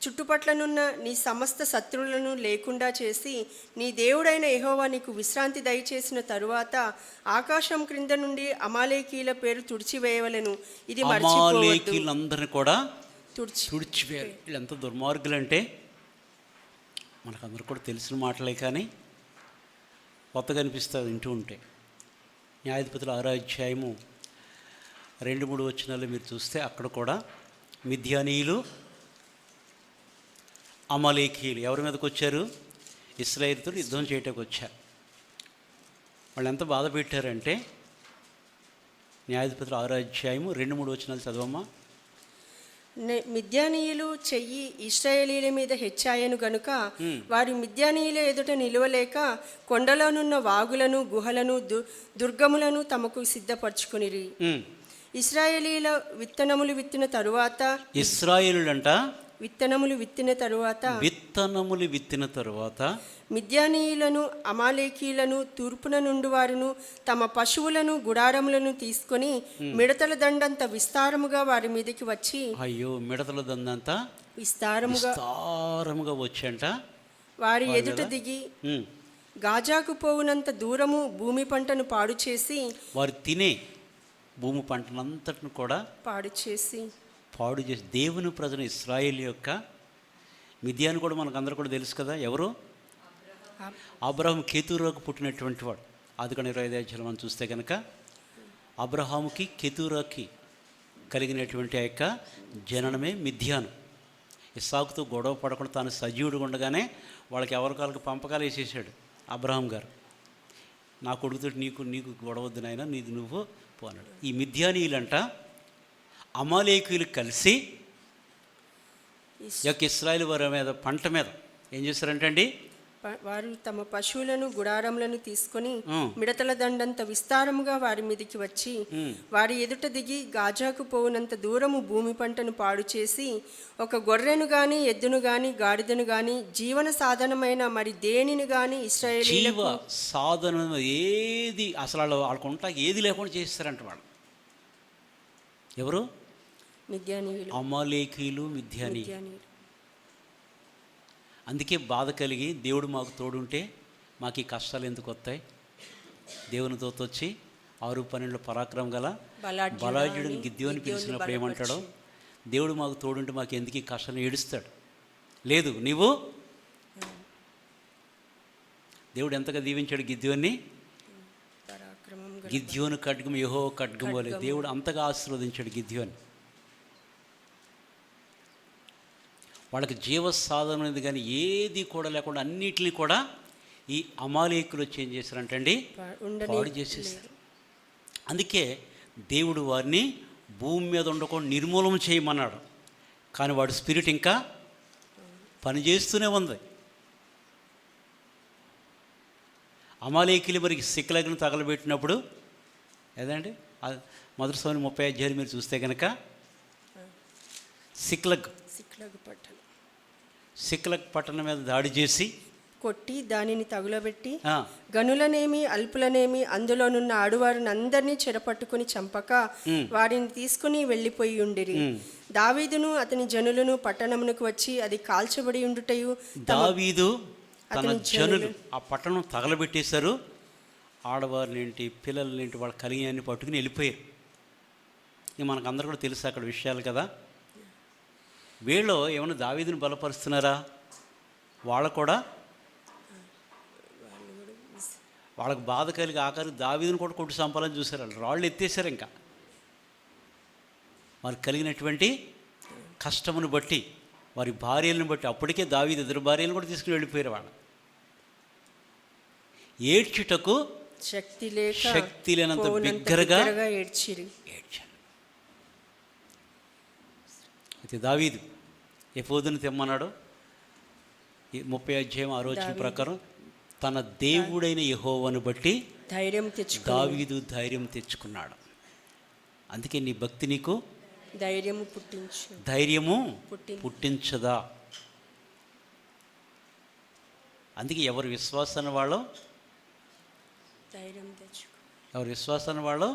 చుట్టుపట్లనున్న నీ సమస్త శత్రువులను లేకుండా చేసి నీ దేవుడైన యెహోవా నీకు విశ్రాంతి దయచేసిన తరువాత ఆకాశం క్రింద నుండి అమాలేకీల పేరు తుడిచివేయవలెను. ఇది మర్చిపోవద్దు. కూడా తుడిచివేయాలి. వీళ్ళు ఎంత దుర్మార్గులంటే మనకందరూ కూడా తెలిసిన మాటలే, కానీ కొత్తగా అనిపిస్తుంది వింటూ ఉంటే. న్యాయాధిపతుల 6వ అధ్యాయము 2-3 వచనాలు మీరు చూస్తే అక్కడ కూడా మిద్యానీయులు, అమాలేకీయులు ఎవరి మీదకి వచ్చారు? ఇశ్రాయేలుతో యుద్ధం చేయటానికి వచ్చారు. వాళ్ళు ఎంత బాధ పెట్టారంటే, న్యాయాధిపతుల 6వ అధ్యాయము 2-3 వచనాలు చదవమ్మా. మిద్యానీయులు చెయ్యి ఇశ్రాయేలీల మీద హెచ్చాయను గనుక వారు మిద్యానీయుల ఎదుట నిలువలేక కొండలోనున్న వాగులను, గుహలను, దుర్గములను తమకు సిద్ధపరచుకునిరి. ఇశ్రాయేలీల విత్తనములు విత్తిన తరువాత విత్తనములు విత్తిన తరువాత మిద్యానీయులను, అమాలేకీలను, తూర్పున నుండి వారును తమ పశువులను, గుడారములను తీసుకొని మిడతల దండంత విస్తారముగా వారి మీదకి వచ్చి, మిడతల దండంత విస్తారముగా వచ్చంట వారి ఎదుట దిగి గాజాకు పోవునంత దూరము భూమి పంటను పాడు చేసి, వారు తినే భూమి పంటనంతటిని కూడా పాడు చేసి దేవుని ప్రజలు ఇశ్రాయేలు యొక్క మిద్యాను కూడా మనకు అందరూ కూడా తెలుసు కదా. ఎవరు? అబ్రహాము కెతూరాకు పుట్టినటువంటి వాడు. ఆదికాండం 25వ అధ్యాయం మనం చూస్తే కనుక అబ్రహాముకి కెతూరాకి కలిగినటువంటి ఆ యొక్క జననమే మిద్యాను. ఇస్సాకుతో గొడవ పడకుండా తాను సజీవుడు ఉండగానే వాళ్ళకి ఎవరికాలకు పంపకాలు వేసేసాడు అబ్రహాం గారు. నా కొడుకుతో నీకు గొడవద్దు నాయన, నీది నువ్వు పో అన్నాడు. ఈ మిద్యానీయులంట అమాలేకీయులు కలిసి యొక్క ఇశ్రాయేలు వారి మీద పంట మీద ఏం చేస్తారంటండి? వారు తమ పశువులను, గుడారములను తీసుకొని మిడతల దండంత విస్తారముగా వారి మీదకి వచ్చి వారి ఎదుట దిగి గాజాకు పోవునంత దూరము భూమి పంటను పాడు చేసి ఒక గొర్రెను గాని, ఎద్దును గాని, గాడిదను గాని, జీవన సాధనమైన మరి దేనిని గాని ఇశ్రాయేలీయులకు సాధనం ఏది అసలు వాళ్ళకుంటా ఏది లేకుండా చేస్తారంట వాళ్ళు. ఎవరు? మిద్యానీయులు, అమాలేకీయులు, మిద్యానీయులు. అందుకే బాధ కలిగి దేవుడు మాకు తోడుంటే మాకు ఈ కష్టాలు ఎందుకు వస్తాయి? దేవుని తోత వచ్చి 6-12 పరాక్రమం గల బలాఢ్యుడిని గిద్యోని పిలిచినప్పుడు ఏమంటాడో, దేవుడు మాకు తోడుంటే మాకు ఎందుకు ఈ కష్టాలను ఏడుస్తాడు. లేదు, నీవు దేవుడు ఎంతగా దీవించాడు గిద్యోన్ని. గిద్యోను ఖడ్గం యెహోవా ఖడ్గం వలె దేవుడు అంతగా ఆశీర్వదించాడు గిద్యోని. వాళ్ళకి జీవ సాధన అనేది కానీ ఏది కూడా లేకుండా అన్నిటిని కూడా ఈ అమాలేకులు వచ్చి ఏం చేశారంటండి, పాడు చేసేసారు. అందుకే దేవుడు వారిని భూమి మీద ఉండకుండా నిర్మూలన చేయమన్నాడు. కానీ వాడి స్పిరిట్ ఇంకా పనిచేస్తూనే ఉంది. అమాలేకులు మరి సిక్లగ్ను తగలబెట్టినప్పుడు ఏదండి, మొదటి సమయం 30 మీరు చూస్తే కనుక సిక్లగ్ పట్టణం మీద దాడి చేసి కొట్టి దానిని తగులబెట్టి గనులనేమి అల్పులనేమి అందులోనున్న ఆడువారిని అందరినీ చెరపట్టుకుని చంపక వారిని తీసుకుని వెళ్ళిపోయి ఉండిరి. దావీదును అతని జనులను పట్టణమునకు వచ్చి అది కాల్చబడి ఉండుటయు, దావీదు తన జనులు ఆ పట్టణం తగలబెట్టేశారు. ఆడవారినేంటి పిల్లలనేంటి వాళ్ళు కలిగినన్ని పట్టుకుని వెళ్ళిపోయారు. ఇక మనకు అందరూ కూడా తెలుసు అక్కడ విషయాలు కదా. వీళ్ళు ఏమైనా దావీదుని బలపరుస్తున్నారా? వాళ్ళు కూడా వాళ్ళకు బాధ కలిగి ఆఖరి దావీదుని కూడా కొట్టి చంపాలని చూశారు. వాళ్ళు రాళ్ళు ఎత్తేసారు. ఇంకా వారికి కలిగినటువంటి కష్టమును బట్టి, వారి భార్యలను బట్టి, అప్పటికే దావీదు 2 భార్యలను కూడా తీసుకుని వెళ్ళిపోయారు. వాళ్ళు ఏడ్చుటకు శక్తి లేనంత బిగ్గరగా ఏడ్చారు. అయితే దావీదు ఎఫోదును తెమ్మన్నాడు. 30 అధ్యాయం 6 వచనం ప్రకారం తన దేవుడైన యెహోవాను బట్టి దావీదు ధైర్యం తెచ్చుకున్నాడు. అందుకే నీ భక్తి నీకు ధైర్యము పుట్టించదా? అందుకే ఎవరి విశ్వాసాన్ని వాళ్ళు ఎవరి విశ్వాసాన్ని వాళ్ళు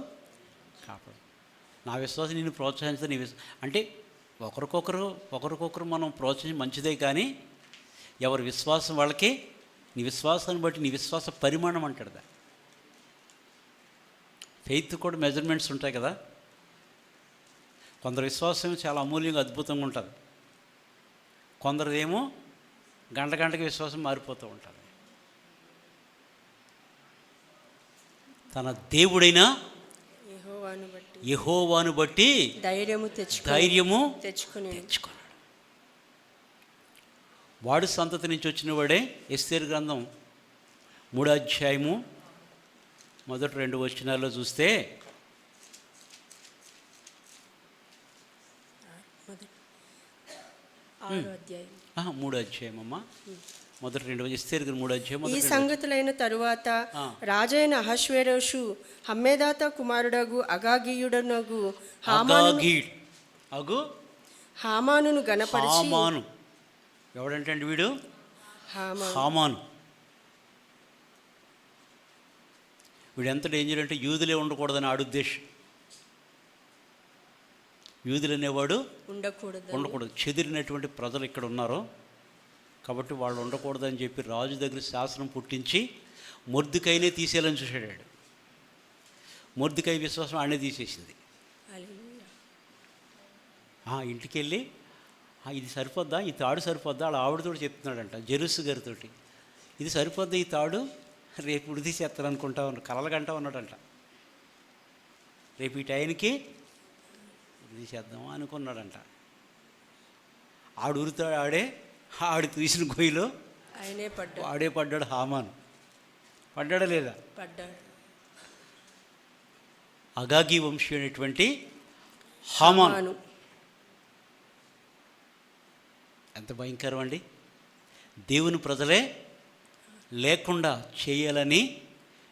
కాపాడు. నా విశ్వాసం నేను ప్రోత్సహించదు. అంటే ఒకరికొకరు మనం ప్రోత్సహించి మంచిదే, కానీ ఎవరి విశ్వాసం వాళ్ళకి, నీ విశ్వాసాన్ని బట్టి నీ విశ్వాస పరిమాణం అంటాడు. ఫెయిత్ కూడా మెజర్మెంట్స్ ఉంటాయి కదా. కొందరు విశ్వాసం చాలా అమూల్యంగా అద్భుతంగా ఉంటుంది, కొందరిదేమో గంటకి విశ్వాసం మారిపోతూ ఉంటుంది. తన దేవుడైన యెహోవాను బట్టి ధైర్యము తెచ్చుకున్నాడు. వాడు సంతతి నుంచి వచ్చిన వాడే. ఎస్తేరు గ్రంథం 3వ అధ్యాయము మొదటి 2 వచనాల్లో చూస్తే 3వ అధ్యాయం అమ్మా, మొదటి 2 ఎస్తేరు 3వ అధ్యాయం. ఈ సంగతులైన తరువాత రాజైన అహష్వేరోషు హమ్మేదాత కుమారుడగు అగాగీయుడనగు హామానును గణపరిచి, హామాను ఎవడంటే వీడు హామాను. వీడు ఎంత డేంజర్ అంటే యూదులే ఉండకూడదని ఆడు ఉద్దేశం. యూదులు అనేవాడు ఉండకూడదు. చెదిరినటువంటి ప్రజలు ఇక్కడ ఉన్నారు కాబట్టి వాళ్ళు ఉండకూడదని చెప్పి రాజు దగ్గర శాసనం పుట్టించి మొర్దెకైనే తీసేయాలని చూశాడు. మొర్దెకై విశ్వాసం ఆయనే తీసేసింది. ఇంటికి వెళ్ళి ఇది సరిపోద్దా, ఈ తాడు సరిపోద్దా, అలా ఆవిడతో చెప్తున్నాడంట జెరుసు గారితోటి. ఇది సరిపోద్దా ఈ తాడు, రేపు ఉడిది చేస్తాను అనుకుంటా ఉన్నాడు. కలలుగంటా ఉన్నాడంట. రేపు ఈ టైంకి ఉడిది చేద్దామా అనుకున్నాడంట. ఆడు ఉరుతాడు, ఆడు తీసిన గొయ్యిలో ఆడే పడ్డాడు. హామాను పడ్డాడా లేదా? అగాగి వంశీ అనేటువంటి హామాను ఎంత భయంకరం అండి. దేవుని ప్రజలే లేకుండా చేయాలని,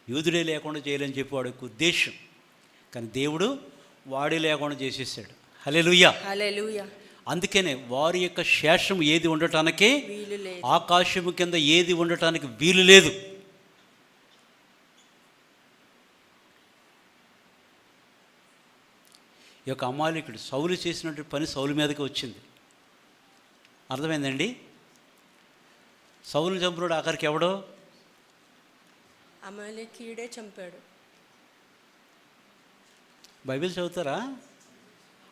యూదుడే లేకుండా చేయాలని చెప్పి వాడి ఉద్దేశం. కానీ దేవుడు వాడే లేకుండా చేసేసాడు. హల్లెలూయా. అందుకనే వారి యొక్క శేషం ఏది ఉండటానికి, ఆకాశము కింద ఏది ఉండటానికి వీలు లేదు. ఈ యొక్క అమాలేకుడు సౌలు చేసినటువంటి పని సౌలు మీదకి వచ్చింది. అర్థమైందండి? సౌలుని చంపినాడు ఆఖరికి ఎవడో అమాలేకీయుడే చంపాడు. బైబిల్ చదువుతారా?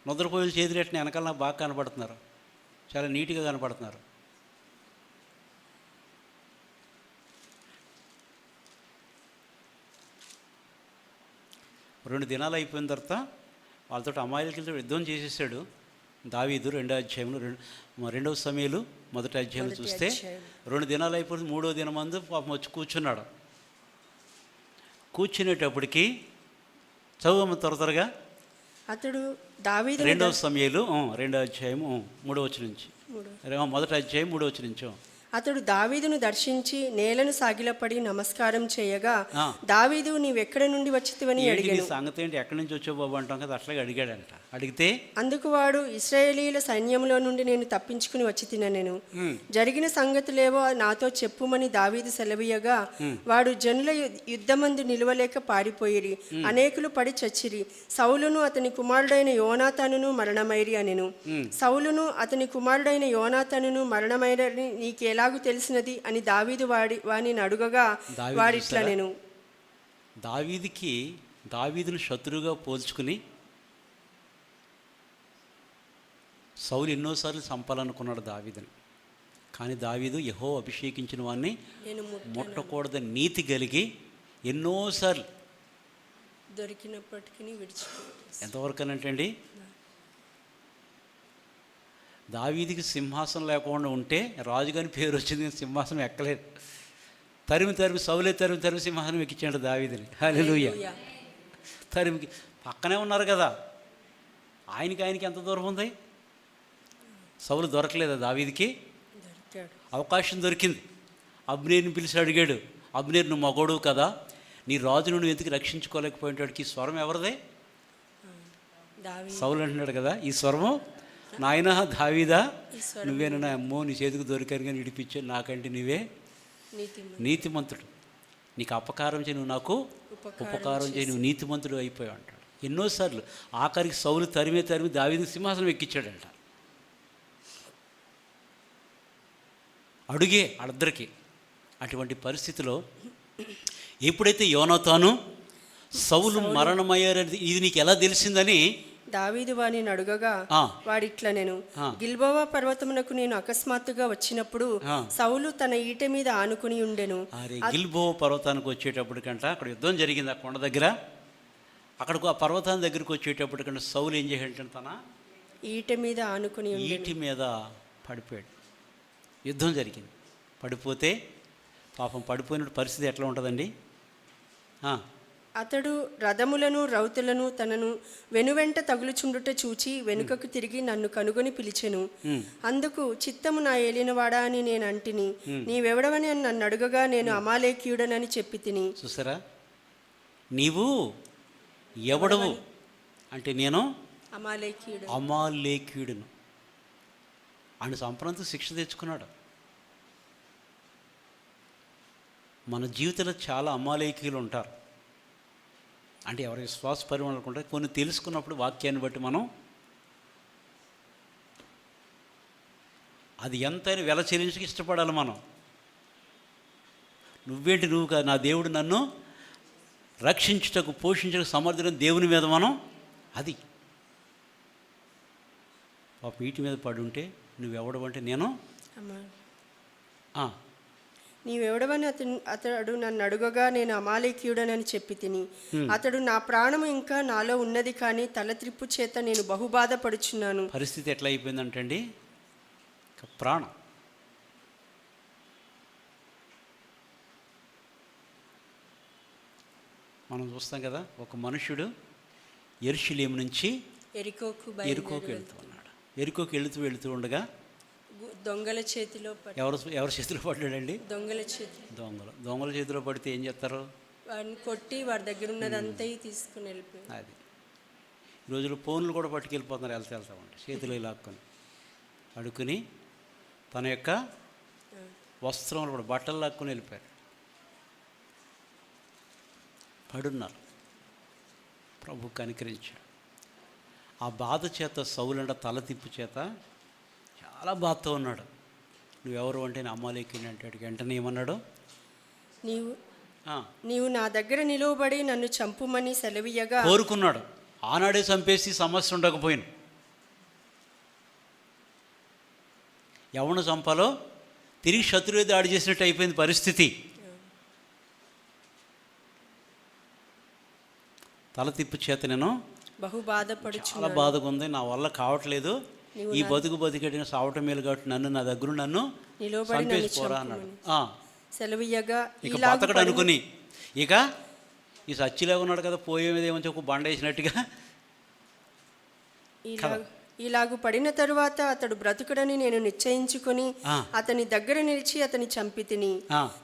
నుద్రపోయిలు చేతులెట్టిన వెనకాల నాకు బాగా కనపడుతున్నారు, చాలా నీట్గా కనపడుతున్నారు. రెండు దినాలు అయిపోయిన తర్వాత వాళ్ళతో అమాలేకులతో యుద్ధం చేసేసాడు. దావీదు రెండో అధ్యాయంలో రెండవ సమయాలు మొదటి అధ్యాయంలో చూస్తే 2 దినాలు అయిపోయింది, 3వ దినమందు పాపం వచ్చి కూర్చున్నాడు. కూర్చునేటప్పటికి చదువు త్వరగా. అతడు దావీదు రెండవ సమయాలు 2వ అధ్యాయము 3వ వచనం నుంచి, మొదటి అధ్యాయం 3వ వచనం నుంచి. అతడు దావీదును దర్శించి నేలను సాగిలపడి నమస్కారం చేయగా, దావీదు నీవెక్కడి నుండి వచ్చితివని అడిగాను. సంగతి ఏంటి, ఎక్కడి నుంచి వచ్చావు బాబు అంటాం కదా, అట్లాగే అడిగాడంట. అడిగితే అందుకు వాడు, ఇశ్రాయేలీయుల సైన్యంలో నుండి నేను తప్పించుకుని వచ్చి తినను, జరిగిన సంగతులేవో నాతో చెప్పుమని దావీదు సెలవీయగా, వాడు జనుల యుద్ధమందు నిలవలేక పారిపోయిరి, అనేకులు పడి చచ్చిరి. సౌలును అతని కుమారుడైన యోనాతానును మరణమైరి అనెను. సౌలును అతని కుమారుడైన యోనాతానును మరణమైరని నీకెలా తెలిసినది అని దావీదు వానిని అడుగగా, వాడిట్లా నేను దావీదును శత్రువుగా పోల్చుకుని సౌలు ఎన్నోసార్లు చంపాలనుకున్నాడు దావీదుని. కానీ దావీదు యెహోవా అభిషేకించిన వాడిని ముట్టకూడదని నీతి కలిగి ఎన్నోసార్లు దొరికినప్పటికీ విడిచిపోయాడు. ఎంతవరకు అనంటండి, దావీదికి సింహాసనం లేకుండా ఉంటే రాజుగాని పేరు వచ్చింది, సింహాసనం ఎక్కలేదు. సౌలే తరిమి సింహాసనం ఎక్కించాడు దావీదుని. హల్లెలూయా. తరిమికి పక్కనే ఉన్నారు కదా, ఆయనకి ఎంత దూరం ఉంది. సౌలు దొరకలేదా దావీదికి? అవకాశం దొరికింది. అబ్నేర్ని పిలిచి అడిగాడు, అబ్నేర్ నువ్వు మగోడు కదా, నీ రాజును నువ్వు ఎందుకు రక్షించుకోలేకపోయేటాడికి ఈ స్వరం ఎవరిదే? సౌలు అంటున్నాడు కదా, ఈ స్వరము నాయనా దావీదా నువ్వేనా, అమ్మో నీ చేతికి దొరికాను కానీ విడిపించాను, నాకంటే నువ్వే నీతిమంతుడు, నీకు అపకారం చేయి, నువ్వు నాకు ఉపకారం చేయి, నువ్వు నీతిమంతుడు అయిపోయావు అంటాడు. ఎన్నోసార్లు ఆఖరికి సౌలు తరిమి దావీదు సింహాసనం ఎక్కించాడంట. అడుగే అద్దరికి. అటువంటి పరిస్థితిలో ఎప్పుడైతే యోనాతాను సౌలు మరణమయ్యారని ఇది నీకు ఎలా తెలిసిందని దావీదు వానిని అడుగగా, వాడిట్లా నేను గిల్బోవా పర్వతమునకు నేను అకస్మాత్తుగా వచ్చినప్పుడు సౌలు తన ఈటె మీద ఆనుకుని ఉండెను. గిల్బోవా పర్వతానికి వచ్చేటప్పటికంట అక్కడ యుద్ధం జరిగింది, ఆ కొండ దగ్గర. అక్కడికి ఆ పర్వతాన్ని దగ్గరికి వచ్చేటప్పటికంటే సౌలు ఏం చేశాడంటే తన ఈటె మీద ఆనుకుని ఈటి మీద పడిపోయాడు. యుద్ధం జరిగింది, పడిపోతే పాపం పడిపోయిన పరిస్థితి ఎట్లా ఉంటుందండి? అతడు రథములను రౌతులను తనను వెనువెంట తగులుచుండుట చూచి వెనుకకు తిరిగి నన్ను కనుగొని పిలిచెను. అందుకు చిత్తము నా ఏలినవాడా అని నేను అంటిని, నీవెవడవని అని నన్ను అడుగగా నేను అమాలేకీయుడనని చెప్పి తిని. చూసారా, నీవు ఎవడవు అంటే నేను అమాలేకీయుడును అని సంప్రాంతం శిక్ష తెచ్చుకున్నాడు. మన జీవితంలో చాలా అమాలేకీయులు ఉంటారు. అంటే ఎవరి విశ్వాస పరిమాణాలు ఉంటాయి. కొన్ని తెలుసుకున్నప్పుడు వాక్యాన్ని బట్టి మనం అది ఎంతైనా వెల చెల్లించక ఇష్టపడాలి. మనం నువ్వు కాదు, నా దేవుడు నన్ను రక్షించుటకు పోషించకు సమర్థుడైన దేవుని మీద మనం అది పాప వీటి మీద పడి ఉంటే నువ్వెవడవంటే నేను నీవెవడవని అతడు నన్ను అడుగగా నేను అమాలేకీయుడనని చెప్పి తిని. అతడు నా ప్రాణము ఇంకా నాలో ఉన్నది, కానీ తలత్రిప్పు చేత నేను బహుబాధపడుచున్నాను. పరిస్థితి ఎట్లా అయిపోయిందంటండి, ప్రాణం మనం చూస్తాం కదా. ఒక మనుషుడు యెరూషలేము నుంచి ఎరికోకు వెళ్తూ ఉన్నాడు. ఎరికోకు వెళుతూ ఉండగా దొంగల చేతిలో ఎవరి చేతిలో పడ్డాడండి? దొంగల చేతిలో పడితే ఏం చేస్తారు? వాడిని కొట్టి వాడి దగ్గర ఉన్నదంతా తీసుకుని వెళ్ళిపోయి. అది ఈ రోజుల్లో ఫోన్లు కూడా పట్టుకెళ్ళిపోతున్నారు, వెళ్తా ఉంటే చేతిలో లాక్కొని అడుక్కుని తన యొక్క వస్త్రములు కూడా బట్టలు లాక్కొని వెళ్ళిపోయారు. పడున్నారు. ప్రభు కనికరించాడు. ఆ బాధ చేత సౌలంట తల తిప్పు చేత చాలా బాధతో ఉన్నాడు. నువ్వెవరు అంటే నేను అమాలేకీయుని అంటాడు. వెంటనే ఏమన్నాడు? నీవు నా దగ్గర నిలువబడి నన్ను చంపుమని సెలవీయగా కోరుకున్నాడు. ఆనాడే చంపేసి సమస్య ఉండకపోయిన ఎవరిని చంపాలో తిరిగి శత్రువు దాడి చేసినట్టు అయిపోయింది పరిస్థితి. తల తిప్పు చేత నేను బహు బాధపడుచు, చాలా బాధగా ఉంది, నా వల్ల కావట్లేదు, ఈ బతుకు బతికడిన సావటం మేలు కాబట్టి నా దగ్గర నన్ను నిలబడి చంపేసిపోరా అన్నాడు. సెలవియ్యగా ఇక బతకడు అనుకుని ఇక ఈ సచ్చిలా ఉన్నాడు కదా, పోయేదేమో ఒక బండ వేసినట్టుగా ఇలాగు పడిన తరువాత అతడు బ్రతుకుడని నేను నిశ్చయించుకొని అతని దగ్గర నిలిచి అతని చంపి తిని,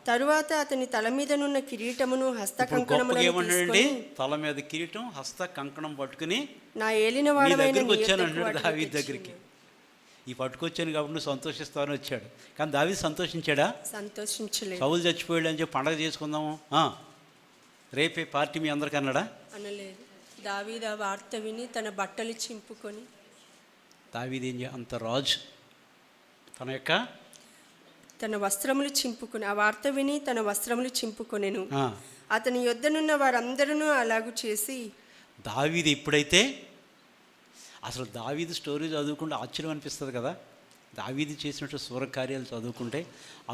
తరువాత అతని తల మీదనున్న కిరీటమును హస్త కంకణములను ఏమన్నాడండి? తల మీద కిరీటం హస్త కంకణం పట్టుకుని నా ఏలిన వాడవైన వచ్చాను అన్నాడు దావీదు దగ్గరికి. ఈ పట్టుకొచ్చాను కాబట్టి నువ్వు సంతోషిస్తావని వచ్చాడు. కానీ దావీదు సంతోషించాడా? సంతోషించలేదు. సౌలు చచ్చిపోయాడు అని చెప్పి పండగ చేసుకుందాము, రేపే పార్టీ మీ అందరికి అన్నాడా? అనలేదు. దావీదు ఆ వార్త విని తన బట్టలు చింపుకొని, దావీదు అంత రాజు తన వస్త్రములు చింపుకొని, ఆ వార్త విని తన వస్త్రములు చింపుకొనెను. అతని యొద్దనున్న వారందరూ అలాగూ చేసి, దావీదు ఎప్పుడైతే అసలు దావీదు స్టోరీ చదువుకుంటే ఆశ్చర్యం అనిపిస్తుంది కదా. దావీదు చేసినట్టు సూరకార్యాలు చదువుకుంటే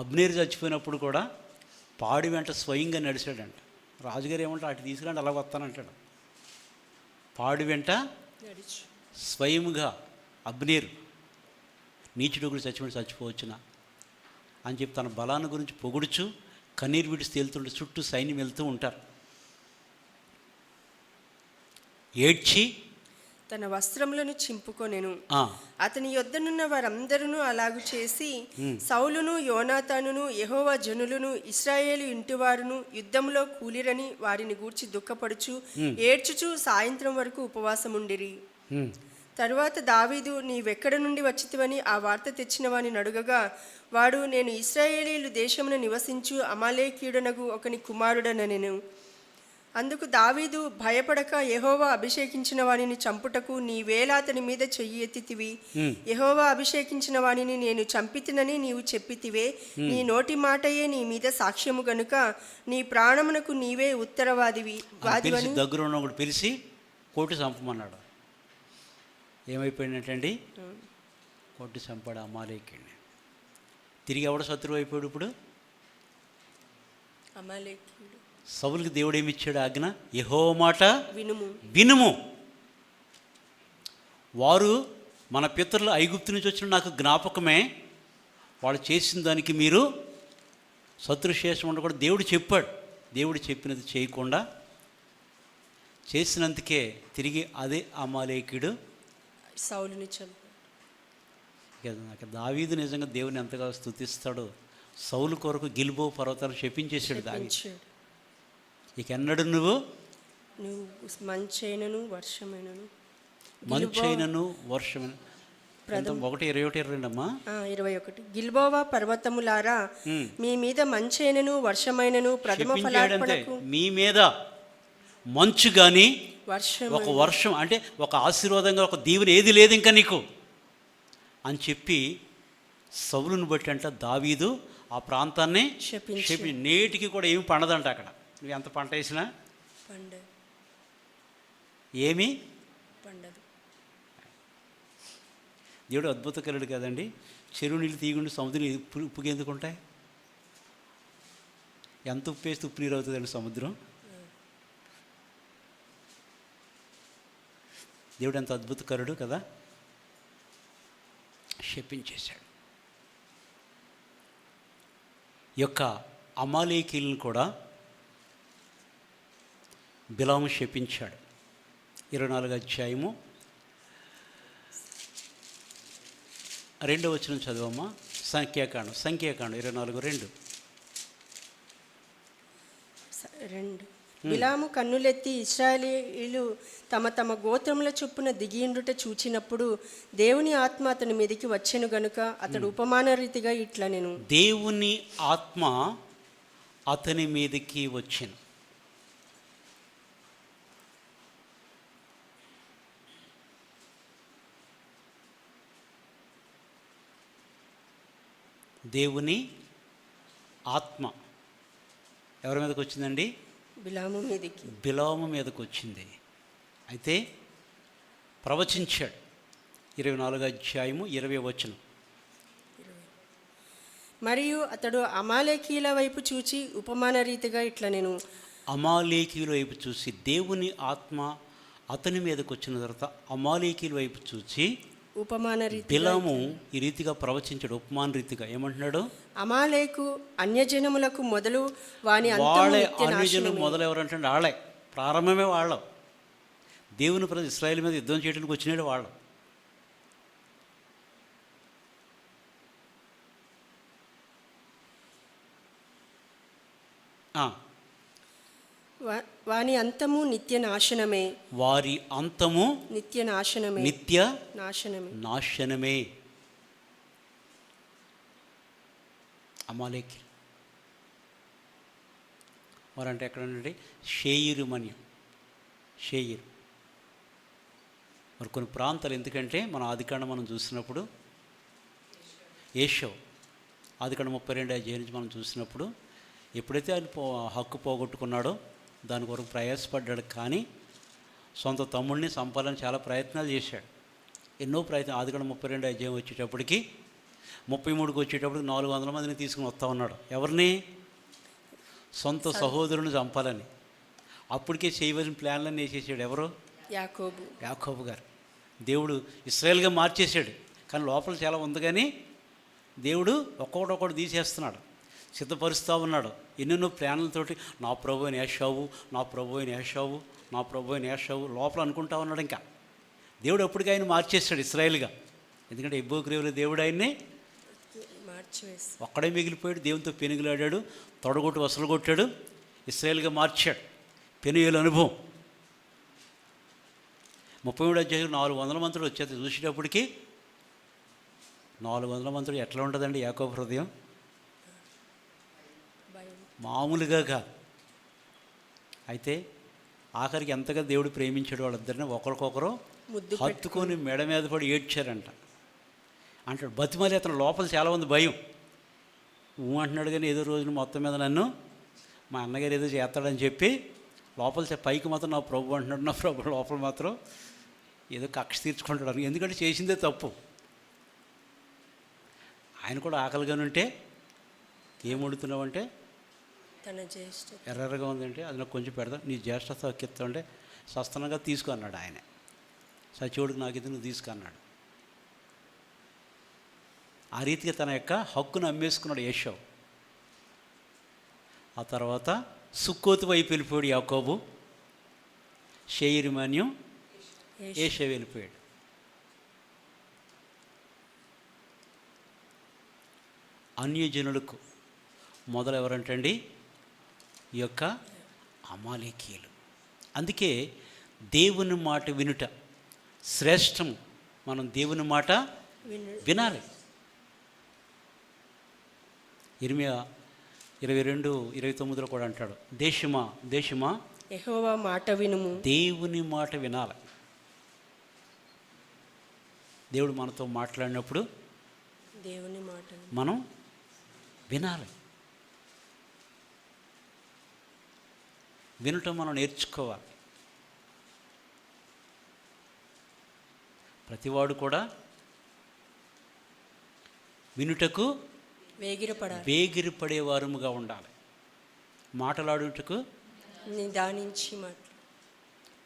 అబ్నేరు చచ్చిపోయినప్పుడు కూడా పాడి వెంట స్వయంగా నడిచాడంట. రాజుగారు ఏమంటే అటు తీసుకురండి అలా వస్తానంటాడు. పాడి వెంట స్వయముగా అబ్నేరు నీచుడు కూడా చచ్చిపోవచ్చునా అని చెప్పి తన బలాన్ని గురించి పొగుడుచు కన్నీరు విడిచి తేలుతుంటే చుట్టూ సైన్యం వెళ్తూ ఉంటారు. ఏడ్చి తన వస్త్రములను చింపుకొనెను. అతని యొద్దనున్న వారందరూ అలాగు చేసి, సౌలును యోనాతానును యెహోవా జనులను ఇశ్రాయేలు ఇంటివారును యుద్ధంలో కూలిరని వారిని గూర్చి దుఃఖపడుచు ఏడ్చుచు సాయంత్రం వరకు ఉపవాసముండిరి. తరువాత దావీదు, నీవెక్కడ నుండి వచ్చితివని ఆ వార్త తెచ్చిన వాని అడుగగా, వాడు, నేను ఇశ్రాయేలీలు దేశమున నివసించు అమాలేకీయుడనగు ఒకని కుమారుడనెను. అందుకు దావీదు, భయపడక యెహోవా అభిషేకించిన వానిని చంపుటకు నీవేలా అతని మీద చెయ్యి ఎత్తితివి? యెహోవా అభిషేకించిన వానిని నేను చంపితినని నీవు చెప్పితివే. నీ నోటి మాటయే నీ మీద సాక్ష్యము గనుక నీ ప్రాణమునకు నీవే ఉత్తరవాదివి. దగ్గర ఉన్న ఒకటి పిలిచి కోటి చంపమన్నాడు. ఏమైపోయినట్టండి? కోటి చంపాడు అమాలేకీయుడిని. తిరిగి ఎవడ శత్రువు అయిపోయాడు ఇప్పుడు? అమాలేకీయుడు. సౌలుకి దేవుడు ఏమి ఇచ్చాడు ఆజ్ఞ? యెహోవా మాట వినుము. వారు మన పితరులు ఐగుప్తు నుంచి వచ్చిన నాకు జ్ఞాపకమే, వాళ్ళు చేసిన దానికి మీరు శత్రుశేషం ఉండకూడదు దేవుడు చెప్పాడు. దేవుడు చెప్పినది చేయకుండా చేసినందుకే తిరిగి అదే అమాలేకీయుడు సౌలుని చంపాడు. నాకు దావీదు నిజంగా దేవుని ఎంతగా స్తుతిస్తాడు. సౌలు కొరకు గిల్బో పర్వతాలు శపించేశాడు దావీదు. ఇక ఎన్నడు నువ్వు మంచైనను వర్షమైన 1:21 అమ్మా 21. గిల్బోవా పర్వతములారా, మీ మీద మంచైనను వర్షమైనను ప్రథమ ఫలార్పణకు. మీ మీద మంచు కానీ ఒక వర్షం అంటే ఒక ఆశీర్వాదంగా ఒక దీవెన ఏది లేదు ఇంకా నీకు అని చెప్పి సౌలును బట్టి అంట దావీదు ఆ ప్రాంతాన్ని శపించి నేటికి కూడా ఏమి పండదంట. అక్కడ నువ్వు ఎంత పంట వేసినా ఏమీ పండదు. దేవుడు అద్భుతకరుడు కదండి. చెరువు నీళ్ళు తీయకుండా సముద్రం ఉప్పుకి ఎందుకు ఉంటాయి? ఎంత ఉప్పు వేస్తే ఉప్పు నీరు అవుతుందండి సముద్రం. దేవుడు ఎంత అద్భుతకరుడు కదా. శపించేశాడు. యొక్క అమాలేకీయులను కూడా బిలాము శపించాడు. 24 అధ్యాయము 2వ వచనం చదవమ్మా. సంఖ్యాకాండం 24:2. బిలాము కన్నులెత్తి ఇశ్రాయేలీయులు తమ తమ గోత్రముల చొప్పున దిగియుండుట చూచినప్పుడు దేవుని ఆత్మ అతని మీదకి వచ్చెను గనుక అతడు ఉపమాన రీతిగా ఇట్లా నేను దేవుని ఆత్మ అతని మీదకి వచ్చెను. దేవుని ఆత్మ ఎవరి మీదకి వచ్చిందండి? బిలాము మీదకి వచ్చింది. అయితే ప్రవచించాడు. 24 అధ్యాయము 20వ వచనం. మరియు అతడు అమాలేకీయుల వైపు చూచి ఉపమాన రీతిగా ఇట్లా నేను అమాలేకీయుల వైపు చూసి దేవుని ఆత్మ అతని మీదకి వచ్చిన తర్వాత అమాలేకీయుల వైపు చూచి ఉపమాన రీతిగా బిలాము ఈ రీతిగా ప్రవచించాడు, ఉపమాన రీతిగా ఏమంటున్నాడు? అమాలేకు అన్యజనములకు మొదలు వాని అంతము వాళ్ళే నిత్య అన్యజనులు నాశనమే. మొదలు ఎవరంటే వాళ్ళే, ప్రారంభమే వాళ్ళం. దేవుని ప్రజలు ఇశ్రాయేల్ మీద యుద్ధం చేయడానికి వచ్చినాడు వాళ్ళం. వాని అంతము నిత్య నాశనమే. వారి అంతము నిత్య నాశనమే. నిత్య నాశనమే. నాశనమే. అమాలేకి వారంటే ఎక్కడంటే షేయిరు మన్యం, షేయిరు. మరి కొన్ని ప్రాంతాలు, ఎందుకంటే మనం ఆదికాండం మనం చూసినప్పుడు ఏషవ్ ఆదికాండం 32 అధ్యాయం నుంచి మనం చూసినప్పుడు ఎప్పుడైతే ఆయన హక్కు పోగొట్టుకున్నాడో దాని కొరకు ప్రయాసపడ్డాడు, కానీ సొంత తమ్ముడిని చంపాలని చాలా ప్రయత్నాలు చేశాడు. ఎన్నో ప్రయత్నం. ఆదికాండం 32 అధ్యాయం వచ్చేటప్పటికి 33కి వచ్చేటప్పటికి 400 మందిని తీసుకుని వస్తూ ఉన్నాడు. ఎవరిని? సొంత సహోదరుని చంపాలని. అప్పటికే చేయవలసిన ప్లాన్లన్నీ వేసేసాడు. ఎవరు? యాకోబు గారు. దేవుడు ఇశ్రాయేల్గా మార్చేశాడు, కానీ లోపల చాలా ఉంది. కానీ దేవుడు ఒక్కొక్కటి తీసేస్తున్నాడు, సిద్ధపరుస్తూ ఉన్నాడు. ఎన్నెన్నో ప్లాన్లతోటి నా ప్రభు అయిన ఏషావు, నా ప్రభు అయిన ఏషావు, నా ప్రభు అయిన ఏషావు లోపల అనుకుంటా ఉన్నాడు. ఇంకా దేవుడు అప్పటికి ఆయన మార్చేశాడు ఇశ్రాయేల్గా. ఎందుకంటే ఎబ్బోక్రేవుల దేవుడు ఆయన్ని ఒక్కడే మిగిలిపోయాడు. దేవునితో పెనుగులాడాడు, తొడగొట్టు వసలు కొట్టాడు, ఇశ్రాయేల్గా మార్చాడు. పెనుయేలు అనుభవం. 33 అధ్యాయం 400 మంత్రులు వచ్చేది. చూసేటప్పటికి 400 మంత్రులు ఎట్లా ఉంటుందండి యాకోబు హృదయం? మామూలుగా కాదు. అయితే ఆఖరికి ఎంతగా దేవుడు ప్రేమించాడు వాళ్ళిద్దరిని, ఒకరికొకరు హత్తుకొని మెడ మీద పడి ఏడ్చారంట. అంటాడు బతిమాలి. అతను లోపల చాలా ఉంది భయం. అంటున్నాడు, కానీ ఏదో రోజున మొత్తం మీద నన్ను మా అన్నగారు ఏదో చేస్తాడని చెప్పి లోపల పైకి మాత్రం నా ప్రభు అంటున్నాడు. నా ప్రభు లోపల మాత్రం ఏదో కక్ష తీర్చుకుంటాడు. ఎందుకంటే చేసిందే తప్పు. ఆయన కూడా ఆకలిగానే ఉంటే ఏం వండుతున్నావంటే ఎర్రగా ఉందంటే అది నాకు కొంచెం పెడతా, నీ జ్యేష్ఠత ఎక్కిస్తా అంటే సస్తనంగా తీసుకు అన్నాడు ఆయన. సచివుడికి నాకు ఇది నువ్వు తీసుకు అన్నాడు. ఆ రీతిగా తన యొక్క హక్కును అమ్మేసుకున్నాడు ఏషావు. ఆ తర్వాత సుక్కోతు వైపు వెళ్ళిపోయాడు యాకోబు. షేయిరు మాన్యం ఏషావు వెళ్ళిపోయాడు. అన్యజనులకు మొదలు ఎవరంటండి? ఈ యొక్క అమాలేకీయులు. అందుకే దేవుని మాట వినుట శ్రేష్టము. మనం దేవుని మాట వినాలి. ఇర్మియా 22:29 కూడా అంటాడు, దేశమా యెహోవా మాట వినుము. దేవుని మాట వినాలి. దేవుడు మనతో మాట్లాడినప్పుడు దేవుని మాట మనం వినాలి. వినటం మనం నేర్చుకోవాలి. ప్రతివాడు కూడా వినుటకు వేగిరపడే వారముగా ఉండాలి. మాటలాడుటకు నిదానించి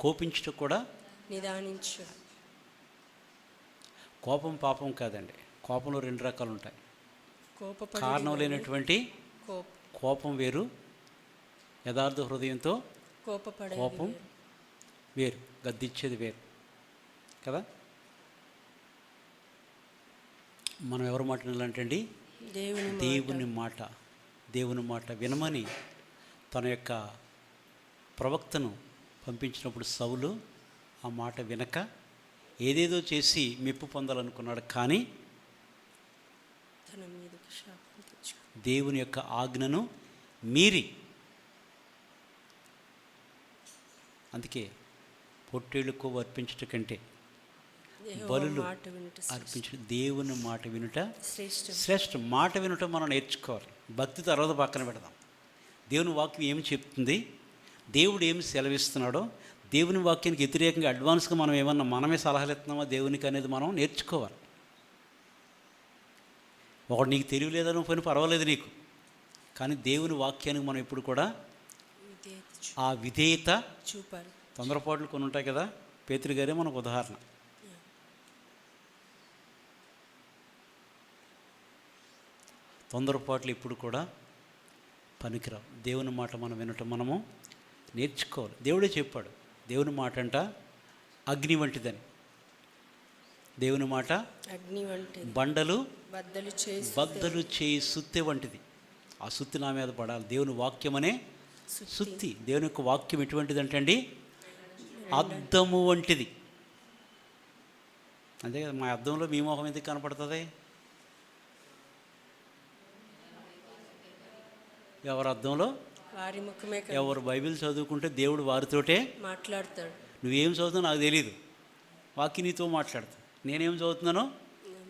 కోపించుట కూడా నిదానించు. కోపం పాపం కాదండి. కోపంలో 2 రకాలు ఉంటాయి. కారణం లేనటువంటి కోపం వేరు, యథార్థ హృదయంతో కోపం వేరు, గద్దించేది వేరు కదా. మనం ఎవరి మాట వినాలంటండి? దేవుని మాట వినమని తన యొక్క ప్రవక్తను పంపించినప్పుడు సౌలు ఆ మాట వినక ఏదేదో చేసి మెప్పు పొందాలనుకున్నాడు. కానీ దేవుని యొక్క ఆజ్ఞను మీరి, అందుకే పొట్టేళ్ళు కొవ్వు అర్పించట కంటే బలులు అర్పించడం, దేవుని మాట వినుట శ్రేష్టం. మాట వినుట మనం నేర్చుకోవాలి. భక్తి తర్వాత పక్కన పెడదాం. దేవుని వాక్యం ఏమి చెప్తుంది, దేవుడు ఏమి సెలవిస్తున్నాడో, దేవుని వాక్యానికి వ్యతిరేకంగా అడ్వాన్స్గా మనం ఏమన్నా మనమే సలహాలు ఇస్తున్నామా దేవునికి అనేది మనం నేర్చుకోవాలి. ఒకటి నీకు తెలియలేదని పోయిన పర్వాలేదు నీకు, కానీ దేవుని వాక్యానికి మనం ఎప్పుడు కూడా ఆ విధేయత చూపాలి. తొందరపాట్లు కొన్ని ఉంటాయి కదా. పేతురు గారే మనకు ఉదాహరణ. తొందరపాట్లు ఇప్పుడు కూడా పనికిరావు. దేవుని మాట మనం వినటం మనము నేర్చుకోవాలి. దేవుడే చెప్పాడు, దేవుని మాట అంట అగ్ని వంటిదని. దేవుని మాట అగ్ని వంటిది, బండలు బద్దలు చేయి సుత్తె వంటిది. ఆ సుత్తి నా మీద పడాలి. దేవుని వాక్యం అనే సుత్తి. దేవుని యొక్క వాక్యం ఎటువంటిది అంటే అండి, అద్దము వంటిది. అంతే కదా, మా అద్దంలో మీ మొహం ఎందుకు కనపడుతుంది? ఎవరి అద్దంలో వారి ముఖమే. ఎవరు బైబిల్ చదువుకుంటే దేవుడు వారితోటే మాట్లాడతాడు. నువ్వేం చదువుతావు నాకు తెలియదు, వాక్యం నీతో మాట్లాడతావు. నేనేం చదువుతున్నానో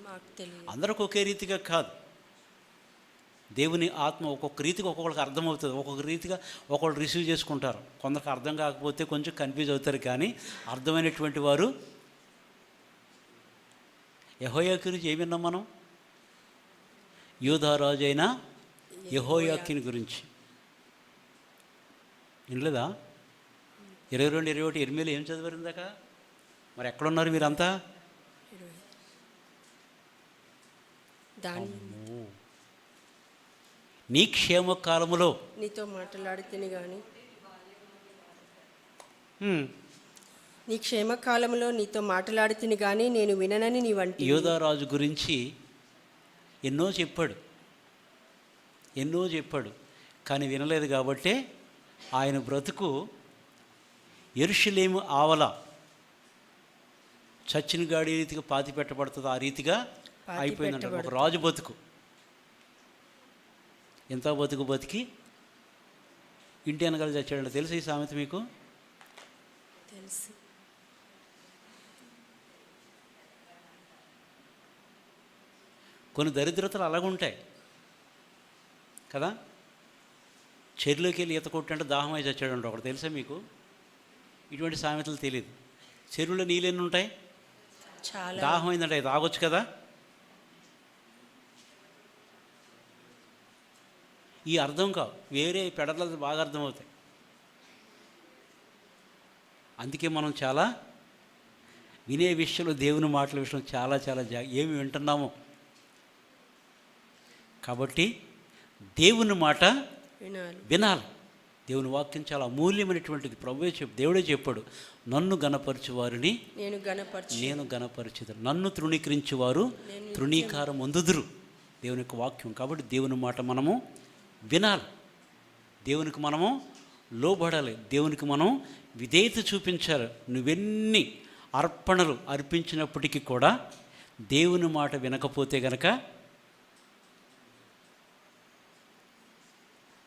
మాకు తెలియదు. అందరికి ఒకే రీతిగా కాదు. దేవుని ఆత్మ ఒక్కొక్క రీతిగా ఒక్కొక్కరికి అర్థమవుతుంది. ఒక్కొక్క రీతిగా ఒక్కొక్కరు రిసీవ్ చేసుకుంటారు. కొందరికి అర్థం కాకపోతే కొంచెం కన్ఫ్యూజ్ అవుతారు, కానీ అర్థమైనటువంటి వారు. యెహోయా గురించి ఏమి విన్నాం మనం? యూదా రాజు అయిన యెహోయాకీను గురించి వినలేదా? 22, 21 ఎర్మీలో ఏం చదివారు ఇందాక? మరి ఎక్కడున్నారు మీరంతా? నీ క్షేమ కాలములో నీతో మాట్లాడితేనే కానీ, నీ క్షేమకాలంలో నీతో మాట్లాడితిని కానీ నేను విననని నీ వంటి. యోధా రాజు గురించి ఎన్నో చెప్పాడు కానీ వినలేదు. కాబట్టి ఆయన బ్రతుకు యెరూషలేము ఆవల చచ్చిన గాడి రీతిగా పాతి పెట్టబడుతుంది. ఆ రీతిగా అయిపోయిందంట ఒక రాజు బతుకు. ఎంత బతికి ఇంటి వెనకాల చచ్చాడంట. తెలుసు ఈ సామెత మీకు? తెలుసు. కొన్ని దరిద్రతలు అలాగుంటాయి కదా. చెరువులోకి వెళ్ళి ఈత కొట్టంటే దాహమై చచ్చాడంట ఒకటి. తెలుసా మీకు? ఇటువంటి సామెతలు తెలియదు. చెరువులో నీళ్ళు ఎన్ని ఉంటాయి? చాలా. దాహం అయిందంటే తాగొచ్చు కదా. ఈ అర్థం కావు, వేరే పెడర్లు బాగా అర్థమవుతాయి. అందుకే మనం చాలా వినే విషయంలో, దేవుని మాటల విషయంలో చాలా ఏమి వింటున్నాము. కాబట్టి దేవుని మాట వినాలి. దేవుని వాక్యం చాలా అమూల్యమైనటువంటిది. ప్రభువే దేవుడే చెప్పాడు, నన్ను గణపరచు వారిని నేను గణపరచుదును, నన్ను తృణీకరించు వారు తృణీకారం పొందుదురు. దేవుని యొక్క వాక్యం. కాబట్టి దేవుని మాట మనము వినాలి, దేవునికి మనము లోబడాలి, దేవునికి మనం విధేయత చూపించాలి. నువ్వెన్ని అర్పణలు అర్పించినప్పటికీ కూడా దేవుని మాట వినకపోతే గనక,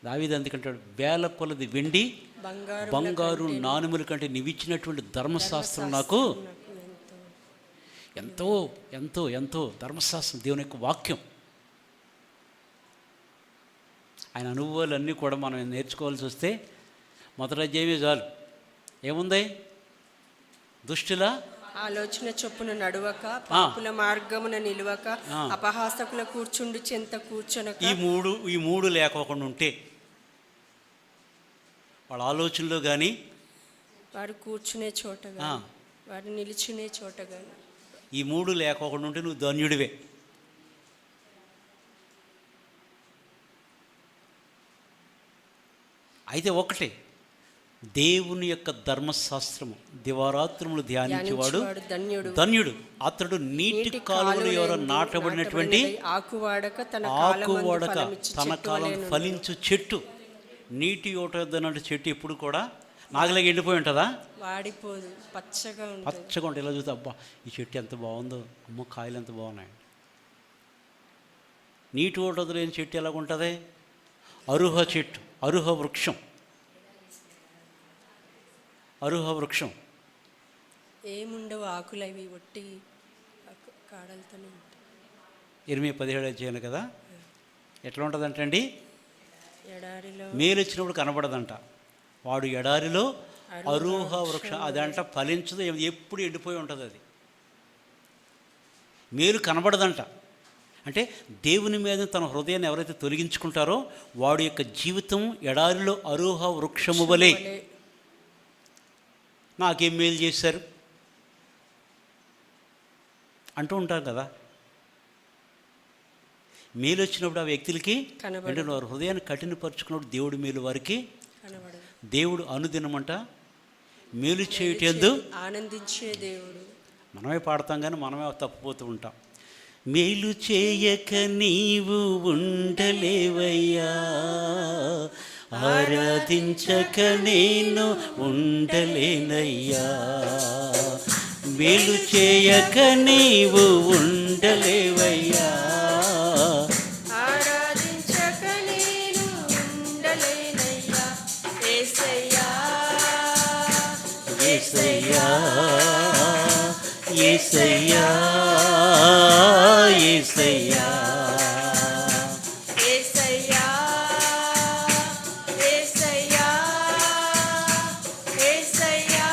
దావీదు అందుకంటాడు, వేల కొలది వెండి బంగారు నాణెముల కంటే నీవిచ్చినటువంటి ధర్మశాస్త్రం నాకు ఎంతో ఎంతో ఎంతో. ధర్మశాస్త్రం దేవుని యొక్క వాక్యం. ఆయన అనుభవాలన్నీ కూడా మనం నేర్చుకోవాల్సి వస్తే మొదటి అధ్యాయమే చాలు. ఏముంది? దుష్టుల ఆలోచన చొప్పున నడువక, పాపుల మార్గమున నిలువక, అపహాసకుల కూర్చుండు చెంత కూర్చొనక. ఈ మూడు లేకోకుండా ఉంటే, వాళ్ళ ఆలోచనలో కానీ, వాడు కూర్చునే చోట కానీ, వాడు నిలుచునే చోట కానీ, ఈ మూడు లేకోకుండా ఉంటే నువ్వు ధన్యుడివే. అయితే ఒకటే, దేవుని యొక్క ధర్మశాస్త్రము దివారాత్రములు ధ్యానించేవాడు ధన్యుడు. అతడు నీటి కాలువలు ఎవరో నాటబడినటువంటి ఆకువాడక తన కాలం ఫలించు చెట్టు. నీటి ఓటొద్దన్నట్టు చెట్టు ఎప్పుడు కూడా నాగలేక ఎండిపోయి ఉంటుందా? వాడిపోదు, పచ్చగా ఉంటుంది. ఇలా చూస్తే అబ్బా ఈ చెట్టు ఎంత బాగుందో, అమ్మ కాయలు ఎంత బాగున్నాయి. నీటి ఓటొద్దు లేని చెట్టు ఎలాగుంటుంది? అరుహ చెట్టు, అరుహ వృక్షం ఏముండవు, ఆకులు అవి ఒట్టి కాడలతోనే ఉంటాయి. 17 అధ్యాయం కదా. ఎట్లా ఉంటుందంటే అండి, ఎడారిలో మేలు వచ్చినప్పుడు కనబడదంట. వాడు ఎడారిలో అరుహ వృక్షం, అదంట ఫలించదు, ఎప్పుడు ఎండిపోయి ఉంటుంది. అది మేలు కనబడదంట. అంటే దేవుని మీద తన హృదయాన్ని ఎవరైతే తొలగించుకుంటారో వాడి యొక్క జీవితం ఎడారిలో అరుహ వృక్షము వలె. నాకేం మేలు చేశారు అంటూ ఉంటారు కదా. మేలు వచ్చినప్పుడు ఆ వ్యక్తులకి కనబడదు. అంటే వారి హృదయాన్ని కఠినపరుచుకున్నప్పుడు దేవుడి మేలు వారికి కనబడదు. దేవుడు అనుదినమంట మేలు చేయుటందు ఆనందించే దేవుడు. మనమే పాడతాం కానీ మనమే తప్పిపోతూ ఉంటాం. మేలు చేయక నీవు ఉండలేవయ్యా, ఆరాధించక నేను ఉండలేనయ్యా. మేలు చేయక నీవు ఉండలేవయ్యా, ఆరాధించక నేను ఉండలేనయ్యా. యేసయ్యా యేసయ్యా యేసయ్యా యేసయ్యా యేసయ్యా యేసయ్యా యేసయ్యా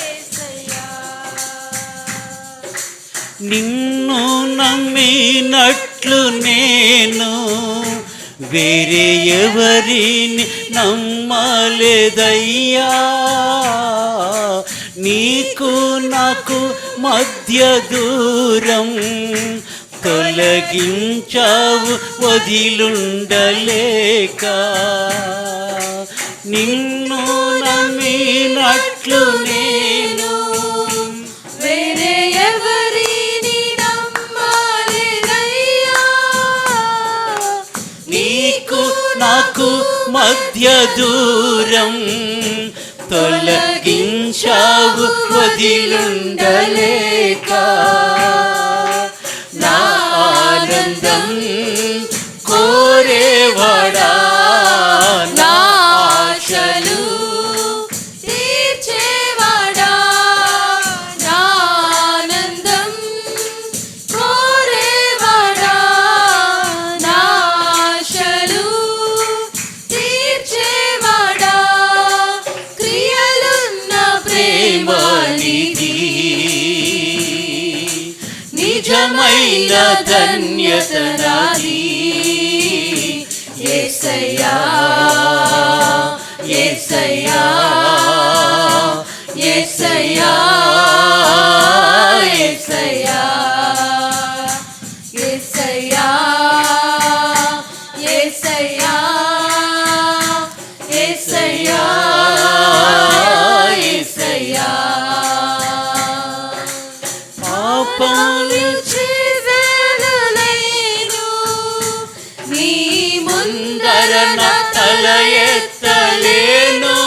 యేసయ్యా. నిన్ను నమ్మినట్లు నేను వేరే ఎవరిని నమ్మలేదయ్యా. నీకు నాకు మధ్య దూరం తొలగించావు వదిలుండలేక. నిన్ను నమ్మినట్లు నేను వేరే ఎవరిని నమ్మలేదయ్యా. నీకు నాకు మధ్య దూరం తొలగించావు వదిలుండలేక. నా ఆనందం కోరేవాడా, నా ఆశలు తీర్చేవాడా, నా ఆనందం కోరేవాడా, నా ఆశలు తీర్చేవాడా. క్రియలున్న ప్రేమానిధి, నిజమైన ధన్యత నాది. యేసయ్యా యేసయ్యా యేసయ్యా యేసయ్యా యేసయ్యా యేసయ్యా యేసయ్యా యేసయ్యా. పాపాలు నీ ముందర నా తల ఎత్తలేను.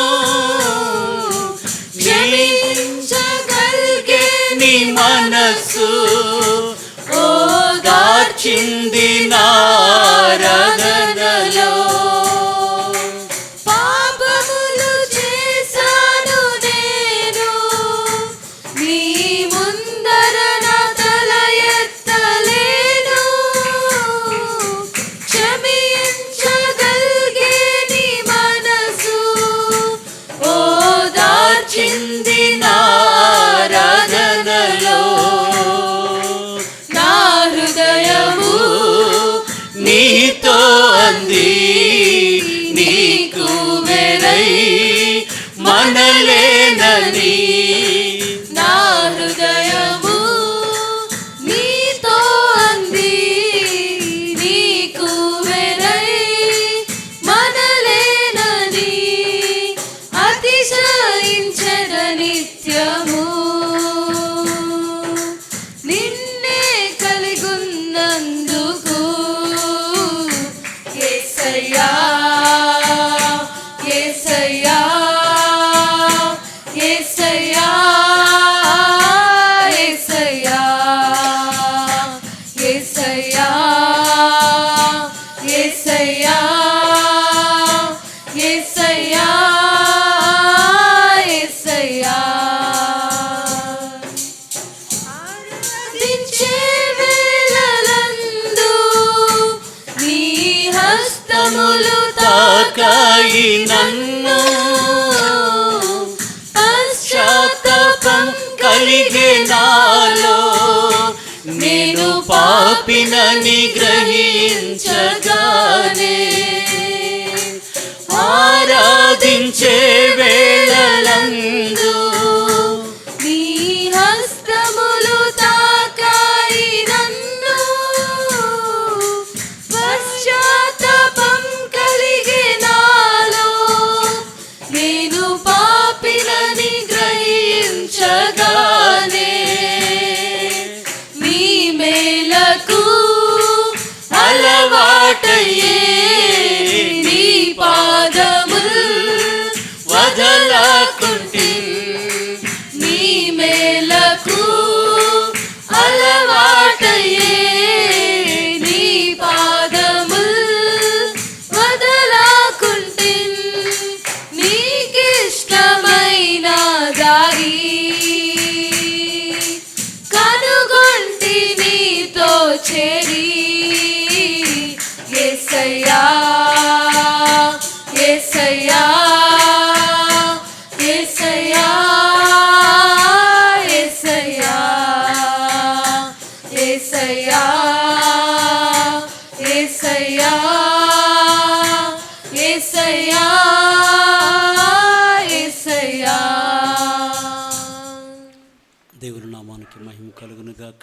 క్షమించగలిగే నీ మనసు ఓదార్చింది నారాధనలో. పాపములు చేశాను నేను, నీ ముందర నా తల ఎత్తలేను. క్షమించగలిగే నీ మనసు ఓదార్చింది నారాధనలో. నా హృదయము నీతో అంది, నీకు వేరై మనలేనని. నా హృదయము నీతో అంది, నీకు వేరై మనలేనని. అతిశయించద నిత్యము నిన్నే కలిగున్నందుకు. యేసయ్యా యేసయ్యా యేసయ్యా యేసయ్యా యేసయ్యా యేసయ్యా యేసయ్యా యేసయ్యా. ఆరాధించే వేళలందు నీ హస్తములు తాకాయి నన్ను, పశ్చాత్తాపం కలిగే నాలో. నేను పాపినని గ్రహించగానే ఆరాధించే వేళలందు నీ హస్తములు తాకాయి నన్ను, నేను పాపినని గ్రహించగానే నీ మేలకు అలవాటయ్యే నీ పాదముల్ వదలకుంటే నీ మేలకు అలవాటయ్యే నీ పాదముల్ వదలకుంటే నీకిష్టమైన దారి కనుగొంటి నీతో చేరి యేసయ్యా యేసయ్యా యేసయ్యా యేసయ్యా యేసయ్యా యేసయ్యా యేసయ్యా యేసయ్యా. దేవుని నామానికి మహిమ కలుగును గాక.